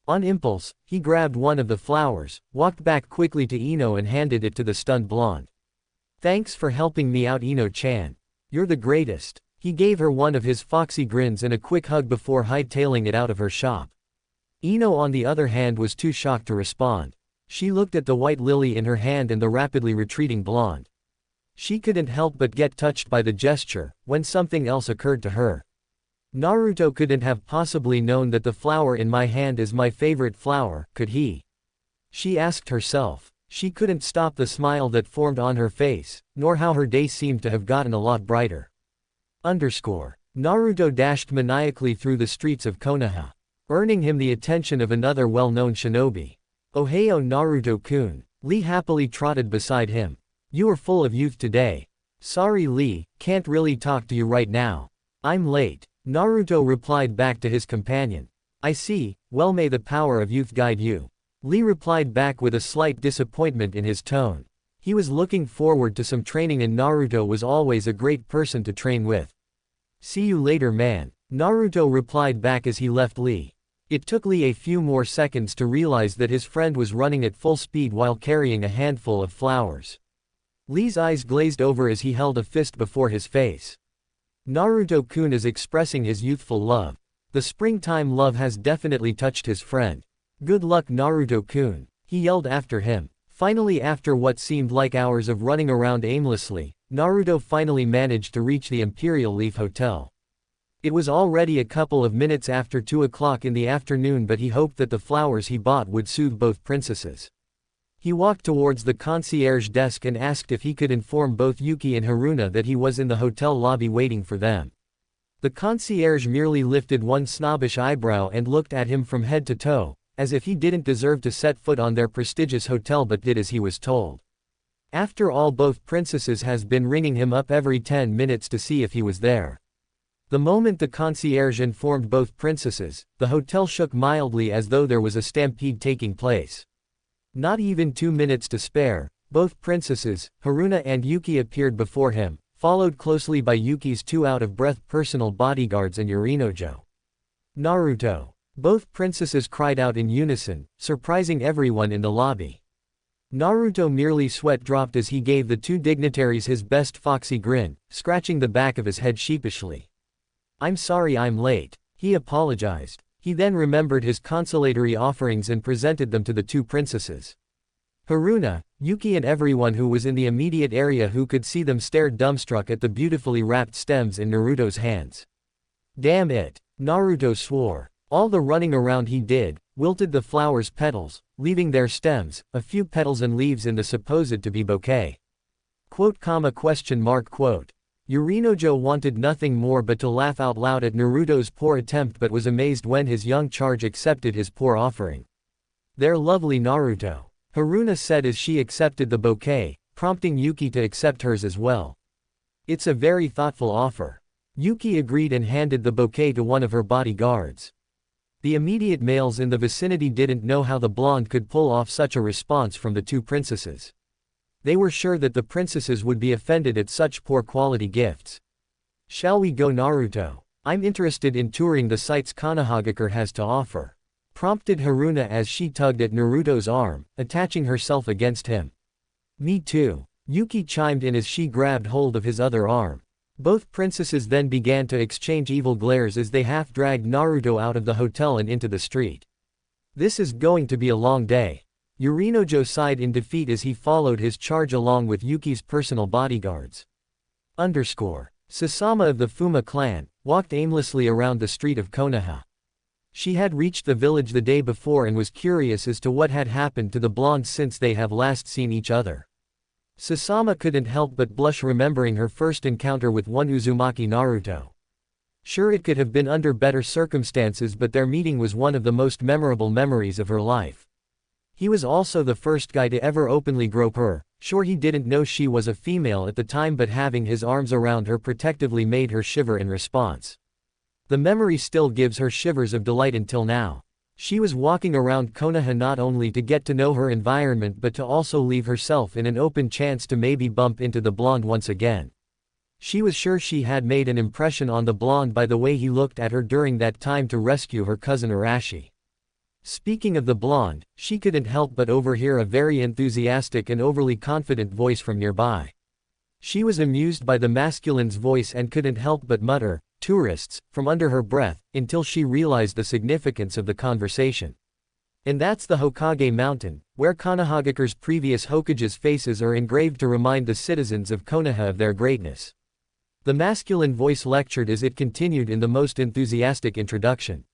On impulse, he grabbed one of the flowers, walked back quickly to Ino and handed it to the stunned blonde. Thanks for helping me out, Ino-chan. You're the greatest. He gave her one of his foxy grins and a quick hug before hightailing it out of her shop. Ino on the other hand was too shocked to respond. She looked at the white lily in her hand and the rapidly retreating blonde. She couldn't help but get touched by the gesture, when something else occurred to her. Naruto couldn't have possibly known that the flower in my hand is my favorite flower, could he? She asked herself. She couldn't stop the smile that formed on her face, nor how her day seemed to have gotten a lot brighter. Naruto dashed maniacally through the streets of Konoha, earning him the attention of another well-known shinobi. Ohio Naruto-kun. Lee happily trotted beside him. You are full of youth today. Sorry Lee, can't really talk to you right now. I'm late. Naruto replied back to his companion. I see, well may the power of youth guide you. Lee replied back with a slight disappointment in his tone. He was looking forward to some training and Naruto was always a great person to train with. See you later man. Naruto replied back as he left Lee. It took Lee a few more seconds to realize that his friend was running at full speed while carrying a handful of flowers. Lee's eyes glazed over as he held a fist before his face. Naruto-kun is expressing his youthful love. The springtime love has definitely touched his friend. Good luck Naruto-kun, he yelled after him. Finally, after what seemed like hours of running around aimlessly, Naruto finally managed to reach the Imperial Leaf Hotel. It was already a couple of minutes after 2 o'clock in the afternoon, but he hoped that the flowers he bought would soothe both princesses. He walked towards the concierge desk and asked if he could inform both Yuki and Haruna that he was in the hotel lobby waiting for them. The concierge merely lifted one snobbish eyebrow and looked at him from head to toe, as if he didn't deserve to set foot on their prestigious hotel but did as he was told. After all, both princesses has been ringing him up every 10 minutes to see if he was there. The moment the concierge informed both princesses, the hotel shook mildly as though there was a stampede taking place. Not even 2 minutes to spare, both princesses, Haruna and Yuki, appeared before him, followed closely by Yuki's 2 out-of-breath personal bodyguards and Yorinojo. Naruto. Both princesses cried out in unison, surprising everyone in the lobby. Naruto merely sweat dropped as he gave the 2 dignitaries his best foxy grin, scratching the back of his head sheepishly. I'm sorry I'm late, he apologized. He then remembered his consolatory offerings and presented them to the 2 princesses. Haruna, Yuki and everyone who was in the immediate area who could see them stared dumbstruck at the beautifully wrapped stems in Naruto's hands. Damn it, Naruto swore. All the running around he did, wilted the flowers' petals, leaving their stems, a few petals and leaves in the supposed to be bouquet. Quote, question mark, quote. Yorinojo wanted nothing more but to laugh out loud at Naruto's poor attempt, but was amazed when his young charge accepted his poor offering. They're lovely, Naruto, Haruna said as she accepted the bouquet, prompting Yuki to accept hers as well. It's a very thoughtful offer. Yuki agreed and handed the bouquet to one of her bodyguards. The immediate males in the vicinity didn't know how the blonde could pull off such a response from the 2 princesses. They were sure that the princesses would be offended at such poor quality gifts. Shall we go, Naruto? I'm interested in touring the sites Konohagakure has to offer. Prompted Haruna as she tugged at Naruto's arm, attaching herself against him. Me too. Yuki chimed in as she grabbed hold of his other arm. Both princesses then began to exchange evil glares as they half-dragged Naruto out of the hotel and into the street. This is going to be a long day. Yorinojo sighed in defeat as he followed his charge along with Yuki's personal bodyguards. Sasama of the Fuma clan walked aimlessly around the street of Konoha. She had reached the village the day before and was curious as to what had happened to the blondes since they have last seen each other. Sasama couldn't help but blush remembering her first encounter with one Uzumaki Naruto. Sure, it could have been under better circumstances, but their meeting was one of the most memorable memories of her life. He was also the first guy to ever openly grope her. Sure, he didn't know she was a female at the time, but having his arms around her protectively made her shiver in response. The memory still gives her shivers of delight until now. She was walking around Konoha not only to get to know her environment but to also leave herself in an open chance to maybe bump into the blonde once again. She was sure she had made an impression on the blonde by the way he looked at her during that time to rescue her cousin Arashi. Speaking of the blonde, she couldn't help but overhear a very enthusiastic and overly confident voice from nearby. She was amused by the masculine's voice and couldn't help but mutter, "Tourists," from under her breath, until she realized the significance of the conversation. And that's the Hokage Mountain, where Konohagakure's previous Hokage's faces are engraved to remind the citizens of Konoha of their greatness. The masculine voice lectured as it continued in the most enthusiastic introduction.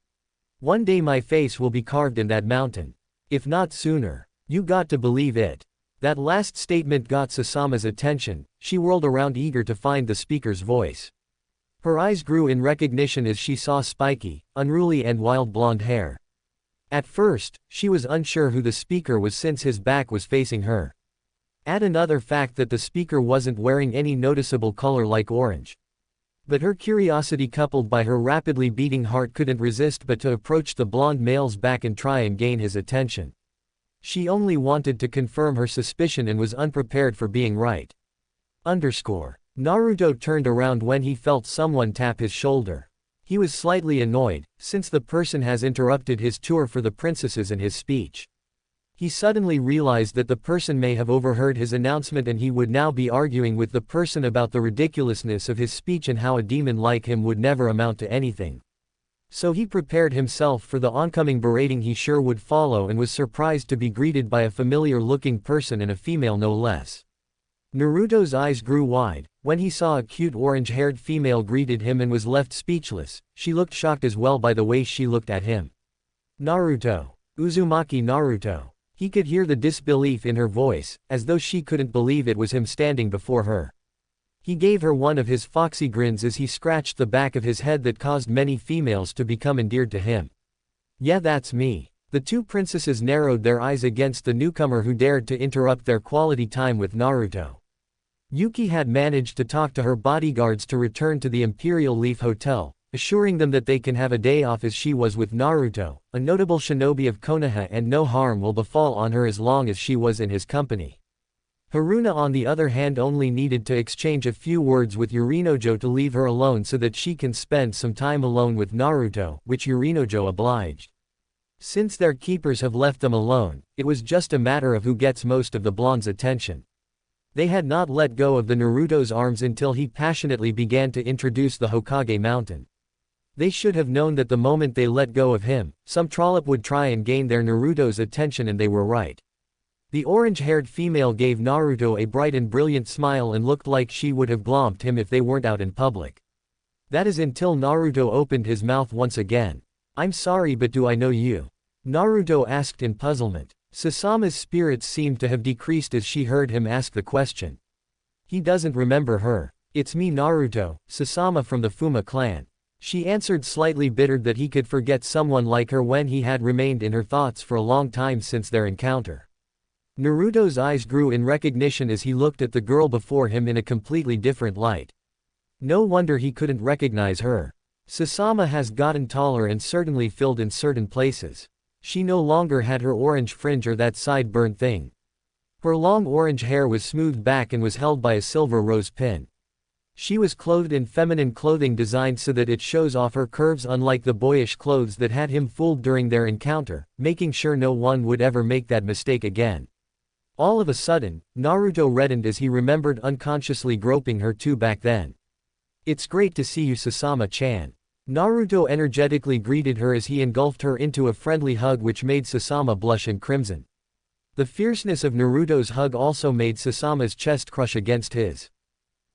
One day my face will be carved in that mountain. If not sooner. You got to believe it. That last statement got Sasama's attention. She whirled around eager to find the speaker's voice. Her eyes grew in recognition as she saw spiky, unruly and wild blonde hair. At first, she was unsure who the speaker was since his back was facing her. Add another fact that the speaker wasn't wearing any noticeable color like orange. But her curiosity coupled by her rapidly beating heart couldn't resist but to approach the blonde male's back and try and gain his attention. She only wanted to confirm her suspicion and was unprepared for being right. Naruto turned around when he felt someone tap his shoulder. He was slightly annoyed, since the person has interrupted his tour for the princesses and his speech. He suddenly realized that the person may have overheard his announcement and he would now be arguing with the person about the ridiculousness of his speech and how a demon like him would never amount to anything. So he prepared himself for the oncoming berating he sure would follow and was surprised to be greeted by a familiar-looking person and a female no less. Naruto's eyes grew wide when he saw a cute orange-haired female greeted him and was left speechless. She looked shocked as well by the way she looked at him. Naruto. Uzumaki Naruto. He could hear the disbelief in her voice, as though she couldn't believe it was him standing before her. He gave her one of his foxy grins as he scratched the back of his head that caused many females to become endeared to him. Yeah, that's me. The two princesses narrowed their eyes against the newcomer who dared to interrupt their quality time with Naruto. Yuki had managed to talk to her bodyguards to return to the Imperial Leaf Hotel, assuring them that they can have a day off as she was with Naruto, a notable shinobi of Konoha, and no harm will befall on her as long as she was in his company. Haruna on the other hand only needed to exchange a few words with Yorinojo to leave her alone so that she can spend some time alone with Naruto, which Yorinojo obliged. Since their keepers have left them alone, it was just a matter of who gets most of the blonde's attention. They had not let go of the Naruto's arms until he passionately began to introduce the Hokage Mountain. They should have known that the moment they let go of him, some trollop would try and gain their Naruto's attention, and they were right. The orange-haired female gave Naruto a bright and brilliant smile and looked like she would have glomped him if they weren't out in public. That is until Naruto opened his mouth once again. "I'm sorry, but do I know you?" Naruto asked in puzzlement. Sasama's spirits seemed to have decreased as she heard him ask the question. He doesn't remember her. "It's me, Naruto, Sasama from the Fuma clan." She answered, slightly bittered that he could forget someone like her when he had remained in her thoughts for a long time since their encounter. Naruto's eyes grew in recognition as he looked at the girl before him in a completely different light. No wonder he couldn't recognize her. Sasama has gotten taller and certainly filled in certain places. She no longer had her orange fringe or that sideburn thing. Her long orange hair was smoothed back and was held by a silver rose pin. She was clothed in feminine clothing designed so that it shows off her curves, unlike the boyish clothes that had him fooled during their encounter, making sure no one would ever make that mistake again. All of a sudden, Naruto reddened as he remembered unconsciously groping her too back then. "It's great to see you, Sasama-chan." Naruto energetically greeted her as he engulfed her into a friendly hug which made Sasama blush and crimson. The fierceness of Naruto's hug also made Sasama's chest crush against his.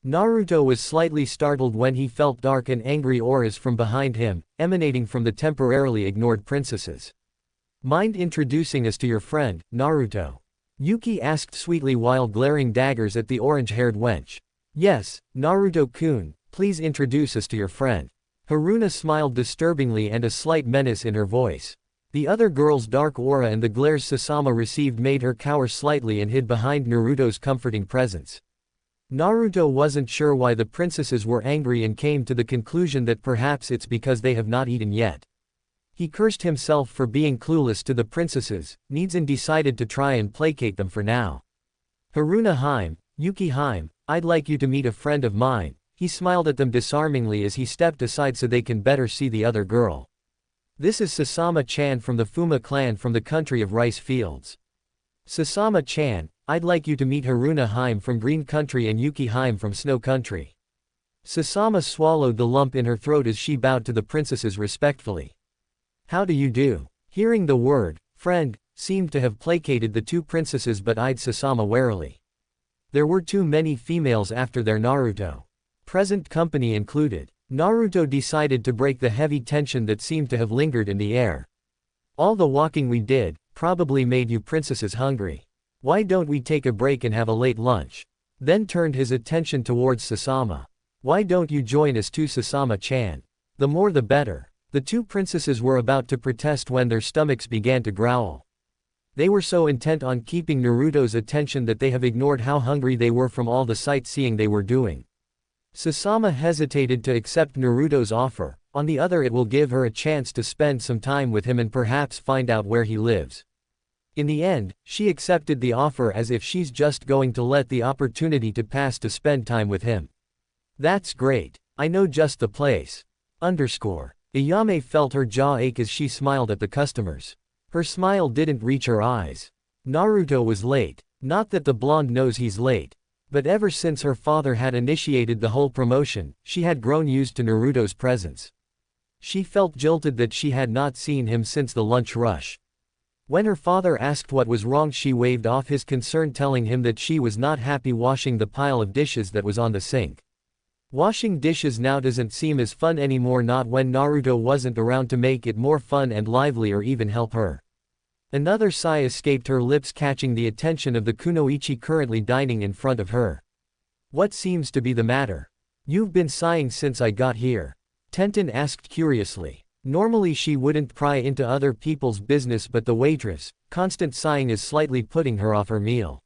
Naruto was slightly startled when he felt dark and angry auras from behind him, emanating from the temporarily ignored princesses. "Mind introducing us to your friend, Naruto?" Yuki asked sweetly while glaring daggers at the orange-haired wench. "Yes, Naruto-kun, please introduce us to your friend." Haruna smiled disturbingly and a slight menace in her voice. The other girl's dark aura and the glares Sasama received made her cower slightly and hid behind Naruto's comforting presence. Naruto wasn't sure why the princesses were angry and came to the conclusion that perhaps it's because they have not eaten yet. He cursed himself for being clueless to the princesses' needs and decided to try and placate them for now. "Haruna Haim, Yuki Haim, I'd like you to meet a friend of mine." He smiled at them disarmingly as he stepped aside so they can better see the other girl. "This is Sasama-chan from the Fuma clan from the country of rice fields." "Sasama-chan, I'd like you to meet Haruna Haim from Green Country and Yuki Haim from Snow Country." Sasama swallowed the lump in her throat as she bowed to the princesses respectfully. "How do you do?" Hearing the word, friend, seemed to have placated the two princesses but eyed Sasama warily. There were too many females after their Naruto. Present company included. Naruto decided to break the heavy tension that seemed to have lingered in the air. "All the walking we did probably made you princesses hungry. Why don't we take a break and have a late lunch?" Then turned his attention towards Sasama. "Why don't you join us too, Sasama-chan? The more the better." The two princesses were about to protest when their stomachs began to growl. They were so intent on keeping Naruto's attention that they have ignored how hungry they were from all the sightseeing they were doing. Sasama hesitated to accept Naruto's offer. On the other, it will give her a chance to spend some time with him and perhaps find out where he lives. In the end, she accepted the offer as if she's just going to let the opportunity to pass to spend time with him. "That's great. I know just the place." Ayame felt her jaw ache as she smiled at the customers. Her smile didn't reach her eyes. Naruto was late. Not that the blonde knows he's late. But ever since her father had initiated the whole promotion, she had grown used to Naruto's presence. She felt jilted that she had not seen him since the lunch rush. When her father asked what was wrong, she waved off his concern, telling him that she was not happy washing the pile of dishes that was on the sink. Washing dishes now doesn't seem as fun anymore, not when Naruto wasn't around to make it more fun and lively or even help her. Another sigh escaped her lips, catching the attention of the kunoichi currently dining in front of her. "What seems to be the matter? You've been sighing since I got here?" Tenten asked curiously. Normally she wouldn't pry into other people's business, but the waitress' constant sighing is slightly putting her off her meal.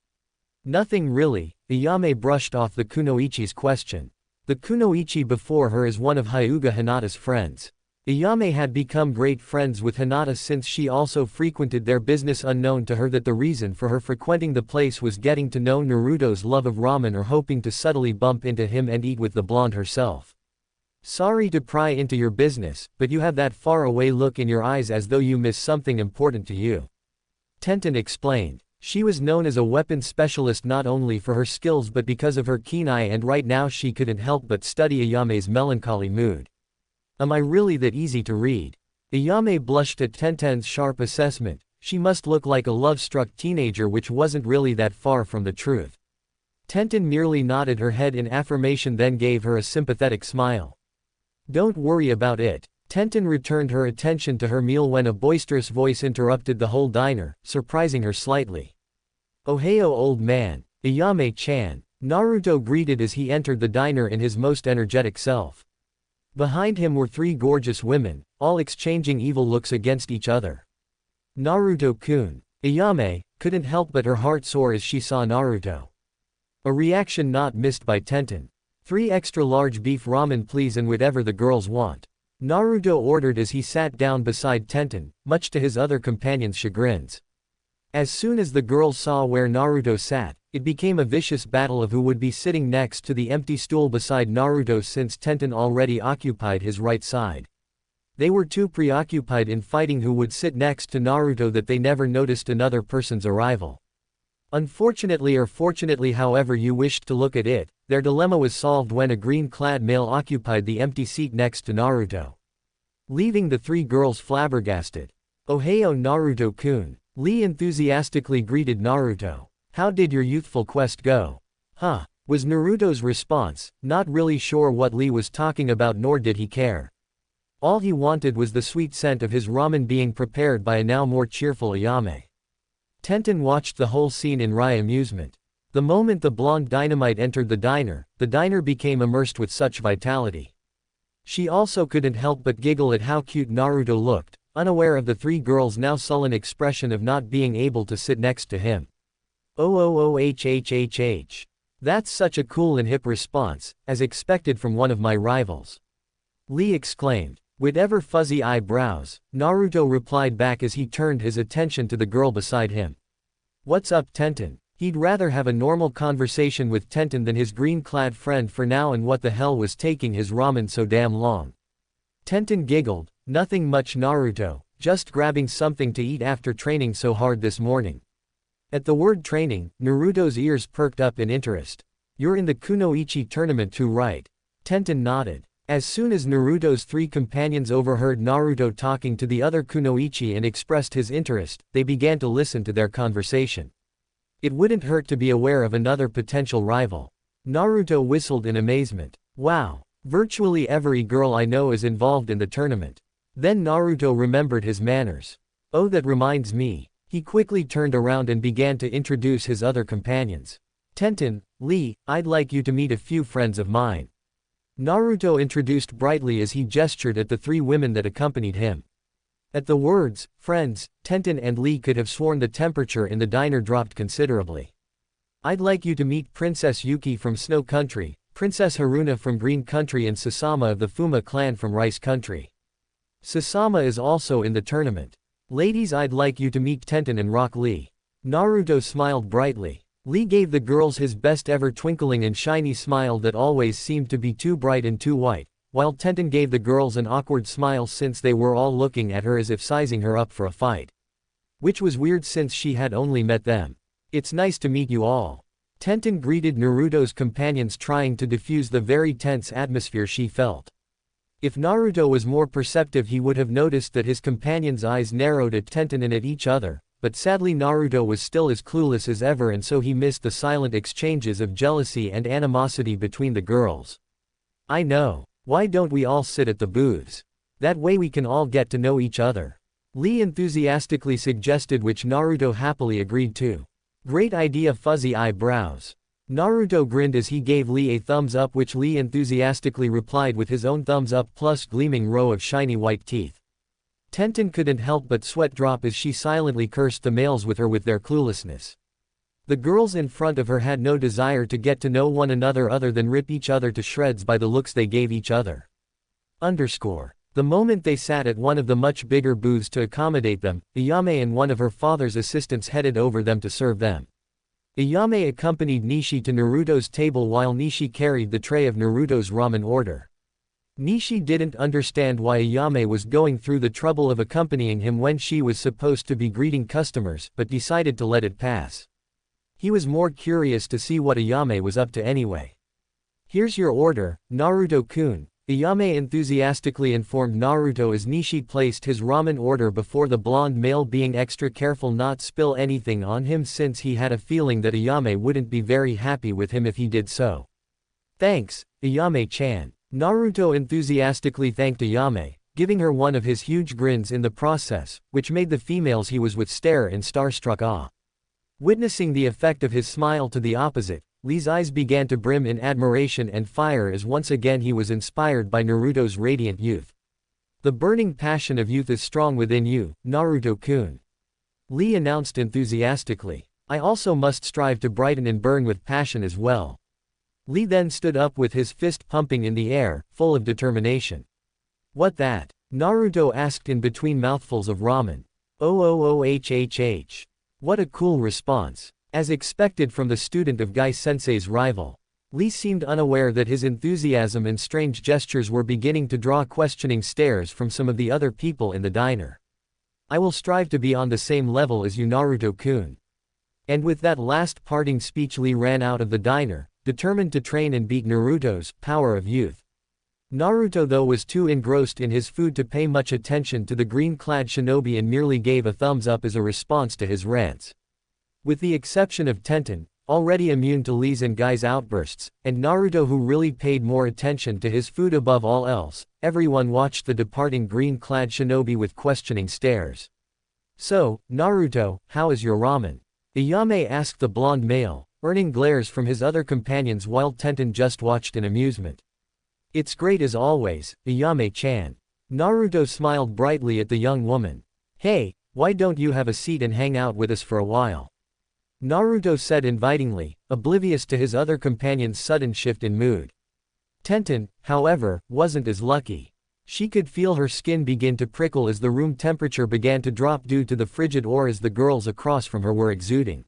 "Nothing really," Ayame brushed off the kunoichi's question. The kunoichi before her is one of Hyuga Hinata's friends. Ayame had become great friends with Hinata since she also frequented their business. Unknown to her that the reason for her frequenting the place was getting to know Naruto's love of ramen or hoping to subtly bump into him and eat with the blonde herself. "Sorry to pry into your business, but you have that far-away look in your eyes as though you miss something important to you," Tenten explained. She was known as a weapons specialist not only for her skills but because of her keen eye, and right now she couldn't help but study Ayame's melancholy mood. "Am I really that easy to read?" Ayame blushed at Tenten's sharp assessment. She must look like a love-struck teenager, which wasn't really that far from the truth. Tenten merely nodded her head in affirmation, then gave her a sympathetic smile. "Don't worry about it." Tenten returned her attention to her meal when a boisterous voice interrupted the whole diner, surprising her slightly. "Ohayo, old man. Ayame-chan." Naruto greeted as he entered the diner in his most energetic self. Behind him were three gorgeous women, all exchanging evil looks against each other. "Naruto-kun." Ayame couldn't help but her heart soar as she saw Naruto. A reaction not missed by Tenten. "3 extra large beef ramen please, and whatever the girls want," Naruto ordered as he sat down beside Tenten, much to his other companions' chagrins. As soon as the girls saw where Naruto sat, It became a vicious battle of who would be sitting next to the empty stool beside Naruto since Tenten already occupied his right side. They were too preoccupied in fighting who would sit next to Naruto that they never noticed another person's arrival. Unfortunately or fortunately, however you wished to look at it, their dilemma was solved when a green-clad male occupied the empty seat next to Naruto, leaving the three girls flabbergasted. "Ohio Naruto-kun." Lee enthusiastically greeted Naruto. "How did your youthful quest go?" "Huh," was Naruto's response, not really sure what Lee was talking about, nor did he care. All he wanted was the sweet scent of his ramen being prepared by a now more cheerful Ayame. Tenten watched the whole scene in wry amusement. The moment the blonde dynamite entered the diner became immersed with such vitality. She also couldn't help but giggle at how cute Naruto looked, unaware of the three girls' now sullen expression of not being able to sit next to him. "Oh, that's such a cool and hip response, as expected from one of my rivals," Lee exclaimed. With ever fuzzy eyebrows, Naruto replied back as he turned his attention to the girl beside him. "What's up, Tenten?" He'd rather have a normal conversation with Tenten than his green-clad friend for now, and what the hell was taking his ramen so damn long? Tenten giggled. "Nothing much, Naruto, just grabbing something to eat after training so hard this morning." At the word training, Naruto's ears perked up in interest. "You're in the kunoichi tournament too, right?" Tenten nodded. As soon as Naruto's three companions overheard Naruto talking to the other kunoichi and expressed his interest, they began to listen to their conversation. It wouldn't hurt to be aware of another potential rival. Naruto whistled in amazement. "Wow, virtually every girl I know is involved in the tournament." Then Naruto remembered his manners. "Oh, that reminds me." He quickly turned around and began to introduce his other companions. "Tenten, Lee, I'd like you to meet a few friends of mine." Naruto introduced brightly as he gestured at the three women that accompanied him. At the words, friends, Tenten and Lee could have sworn the temperature in the diner dropped considerably. "I'd like you to meet Princess Yuki from Snow Country, Princess Haruna from Green Country, and Sasama of the Fuma clan from Rice Country. Sasama is also in the tournament. Ladies, I'd like you to meet Tenten and Rock Lee." Naruto smiled brightly. Lee gave the girls his best ever twinkling and shiny smile that always seemed to be too bright and too white, while Tenten gave the girls an awkward smile since they were all looking at her as if sizing her up for a fight. Which was weird since she had only met them. "It's nice to meet you all." Tenten greeted Naruto's companions, trying to diffuse the very tense atmosphere she felt. If Naruto was more perceptive, he would have noticed that his companions' eyes narrowed at Tenten and at each other. But sadly Naruto was still as clueless as ever, and so he missed the silent exchanges of jealousy and animosity between the girls. "I know. Why don't we all sit at the booths? That way we can all get to know each other," Lee enthusiastically suggested, which Naruto happily agreed to. "Great idea." Fuzzy eyebrows. Naruto grinned as he gave Lee a thumbs up, which Lee enthusiastically replied with his own thumbs up plus gleaming row of shiny white teeth. Tenten couldn't help but sweat drop as she silently cursed the males with their cluelessness. The girls in front of her had no desire to get to know one another other than rip each other to shreds by the looks they gave each other. The moment they sat at one of the much bigger booths to accommodate them, Ayame and one of her father's assistants headed over them to serve them. Ayame accompanied Nishi to Naruto's table while Nishi carried the tray of Naruto's ramen order. Nishi didn't understand why Ayame was going through the trouble of accompanying him when she was supposed to be greeting customers, but decided to let it pass. He was more curious to see what Ayame was up to anyway. "Here's your order, Naruto-kun," Ayame enthusiastically informed Naruto as Nishi placed his ramen order before the blonde male, being extra careful not spill anything on him since he had a feeling that Ayame wouldn't be very happy with him if he did so. "Thanks, Ayame-chan." Naruto enthusiastically thanked Ayame, giving her one of his huge grins in the process, which made the females he was with stare in starstruck awe. Witnessing the effect of his smile to the opposite, Lee's eyes began to brim in admiration and fire as once again he was inspired by Naruto's radiant youth. "The burning passion of youth is strong within you, Naruto-kun," Lee announced enthusiastically. "I also must strive to brighten and burn with passion as well." Lee then stood up with his fist pumping in the air, full of determination. "What that?" Naruto asked in between mouthfuls of ramen. "Oh, what a cool response." As expected from the student of Gai-sensei's rival, Lee seemed unaware that his enthusiasm and strange gestures were beginning to draw questioning stares from some of the other people in the diner. I will strive to be on the same level as you, Naruto-kun. And with that last parting speech, Lee ran out of the diner, determined to train and beat Naruto's power of youth. Naruto, though, was too engrossed in his food to pay much attention to the green-clad shinobi and merely gave a thumbs up as a response to his rants. With the exception of Tenten, already immune to Lee's and Guy's outbursts, and Naruto, who really paid more attention to his food above all else, everyone watched the departing green-clad shinobi with questioning stares. "So, Naruto, how is your ramen?" Ayame asked the blonde male, earning glares from his other companions while Tenten just watched in amusement. "It's great as always, Ayame-chan." Naruto smiled brightly at the young woman. "Hey, why don't you have a seat and hang out with us for a while?" Naruto said invitingly, oblivious to his other companion's sudden shift in mood. Tenten, however, wasn't as lucky. She could feel her skin begin to prickle as the room temperature began to drop due to the frigid auras the girls across from her were exuding.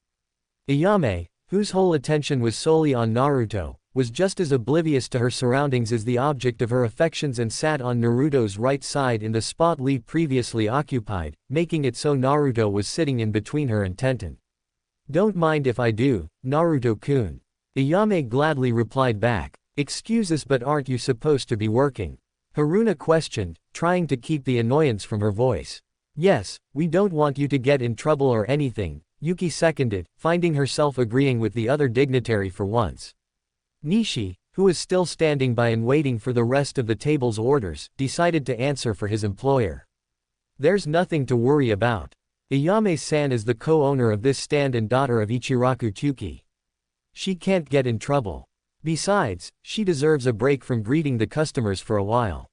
Ayame, whose whole attention was solely on Naruto, was just as oblivious to her surroundings as the object of her affections and sat on Naruto's right side in the spot Lee previously occupied, making it so Naruto was sitting in between her and Tenten. "Don't mind if I do, Naruto-kun." Ayame gladly replied back. "Excuse us, but aren't you supposed to be working?" Haruna questioned, trying to keep the annoyance from her voice. "Yes, we don't want you to get in trouble or anything," Yuki seconded, finding herself agreeing with the other dignitary for once. Nishi, who was still standing by and waiting for the rest of the table's orders, decided to answer for his employer. "There's nothing to worry about. Ayame-san is the co-owner of this stand and daughter of Ichiraku Tyuki. She can't get in trouble. Besides, she deserves a break from greeting the customers for a while."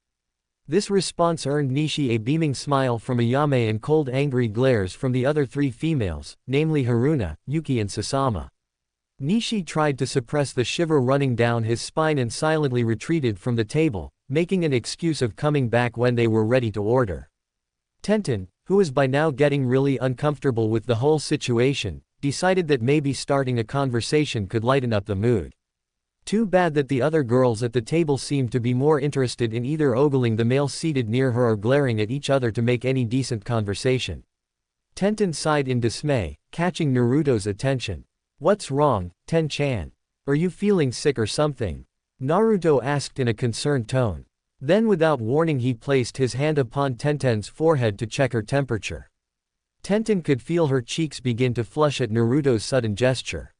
This response earned Nishi a beaming smile from Ayame and cold angry glares from the other three females, namely Haruna, Yuki and Sasama. Nishi tried to suppress the shiver running down his spine and silently retreated from the table, making an excuse of coming back when they were ready to order. Tenten, who was by now getting really uncomfortable with the whole situation, decided that maybe starting a conversation could lighten up the mood. Too bad that the other girls at the table seemed to be more interested in either ogling the male seated near her or glaring at each other to make any decent conversation. Tenten sighed in dismay, catching Naruto's attention. "What's wrong, Ten-chan? Are you feeling sick or something?" Naruto asked in a concerned tone. Then without warning he placed his hand upon Tenten's forehead to check her temperature. Tenten could feel her cheeks begin to flush at Naruto's sudden gesture.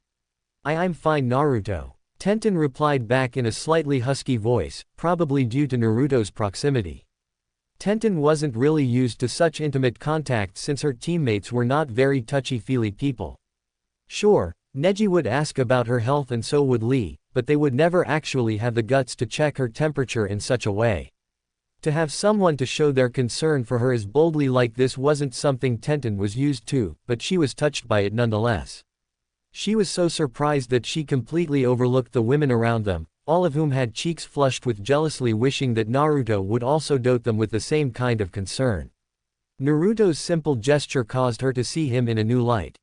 I'm fine, Naruto." Tenten replied back in a slightly husky voice, probably due to Naruto's proximity. Tenten wasn't really used to such intimate contact since her teammates were not very touchy-feely people. Sure, Neji would ask about her health and so would Lee, but they would never actually have the guts to check her temperature in such a way. To have someone to show their concern for her as boldly like this wasn't something Tenten was used to, but she was touched by it nonetheless. She was so surprised that she completely overlooked the women around them, all of whom had cheeks flushed with jealously wishing that Naruto would also dote them with the same kind of concern. Naruto's simple gesture caused her to see him in a new light.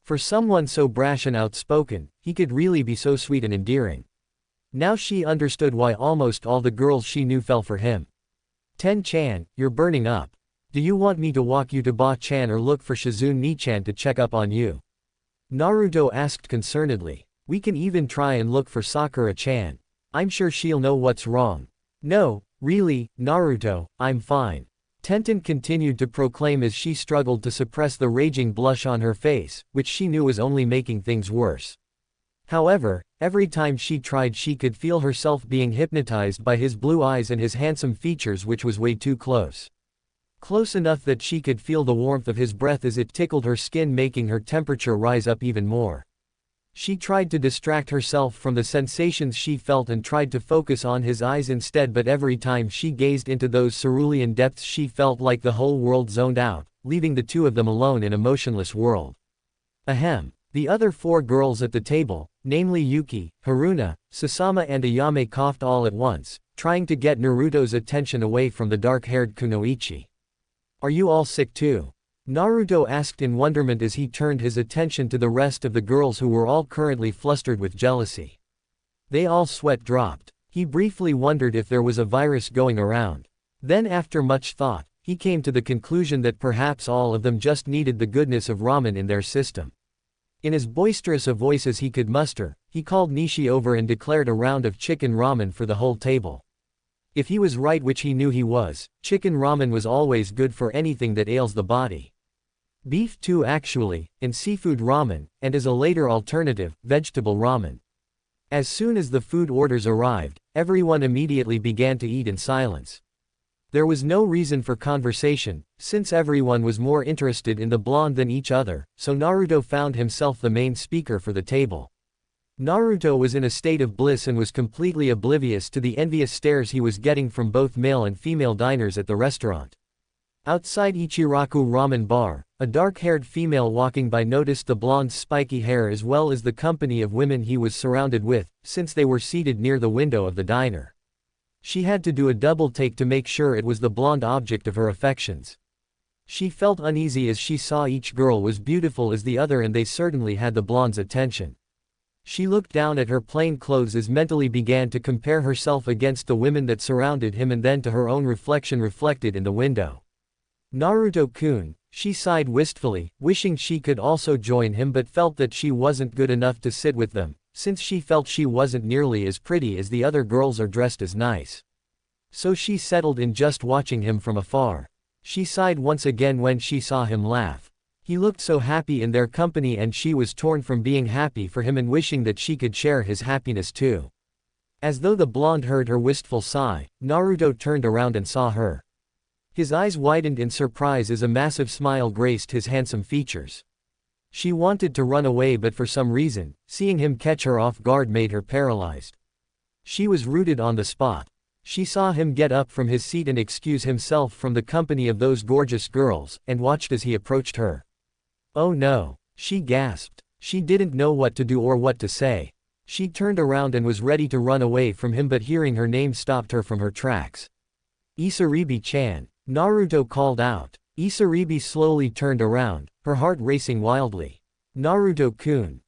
For someone so brash and outspoken, he could really be so sweet and endearing. Now she understood why almost all the girls she knew fell for him. "Ten-chan, you're burning up. Do you want me to walk you to Ba-chan or look for Shizune-chan to check up on you?" Naruto asked concernedly. "We can even try and look for Sakura-chan. I'm sure she'll know what's wrong." "No, really, Naruto, I'm fine." Tenten continued to proclaim as she struggled to suppress the raging blush on her face, which she knew was only making things worse. However, every time she tried she could feel herself being hypnotized by his blue eyes and his handsome features, which was way too close. Close enough that she could feel the warmth of his breath as it tickled her skin, making her temperature rise up even more. She tried to distract herself from the sensations she felt and tried to focus on his eyes instead, but every time she gazed into those cerulean depths she felt like the whole world zoned out, leaving the two of them alone in a motionless world. Ahem. The other four girls at the table, namely Yuki, Haruna, Sasama and Ayame, coughed all at once, trying to get Naruto's attention away from the dark-haired kunoichi. "Are you all sick too?" Naruto asked in wonderment as he turned his attention to the rest of the girls who were all currently flustered with jealousy. They all sweat dropped. He briefly wondered if there was a virus going around. Then after much thought, he came to the conclusion that perhaps all of them just needed the goodness of ramen in their system. In as boisterous a voice as he could muster, he called Nishi over and declared a round of chicken ramen for the whole table. If he was right, which he knew he was, chicken ramen was always good for anything that ails the body. Beef too actually, and seafood ramen, and as a later alternative, vegetable ramen. As soon as the food orders arrived, everyone immediately began to eat in silence. There was no reason for conversation, since everyone was more interested in the blonde than each other, so Naruto found himself the main speaker for the table. Naruto was in a state of bliss and was completely oblivious to the envious stares he was getting from both male and female diners at the restaurant. Outside Ichiraku Ramen Bar, a dark-haired female walking by noticed the blonde's spiky hair as well as the company of women he was surrounded with, since they were seated near the window of the diner. She had to do a double take to make sure it was the blonde object of her affections. She felt uneasy as she saw each girl was beautiful as the other and they certainly had the blonde's attention. She looked down at her plain clothes as mentally began to compare herself against the women that surrounded him and then to her own reflection reflected in the window. Naruto-kun, she sighed wistfully, wishing she could also join him but felt that she wasn't good enough to sit with them, since she felt she wasn't nearly as pretty as the other girls or dressed as nice. So she settled in just watching him from afar. She sighed once again when she saw him laugh. He looked so happy in their company and she was torn from being happy for him and wishing that she could share his happiness too. As though the blonde heard her wistful sigh, Naruto turned around and saw her. His eyes widened in surprise as a massive smile graced his handsome features. She wanted to run away but for some reason, seeing him catch her off guard made her paralyzed. She was rooted on the spot. She saw him get up from his seat and excuse himself from the company of those gorgeous girls, and watched as he approached her. Oh no, she gasped. She didn't know what to do or what to say. She turned around and was ready to run away from him but hearing her name stopped her from her tracks. Isaribi-chan. Naruto called out. Isaribi slowly turned around, her heart racing wildly. Naruto-kun.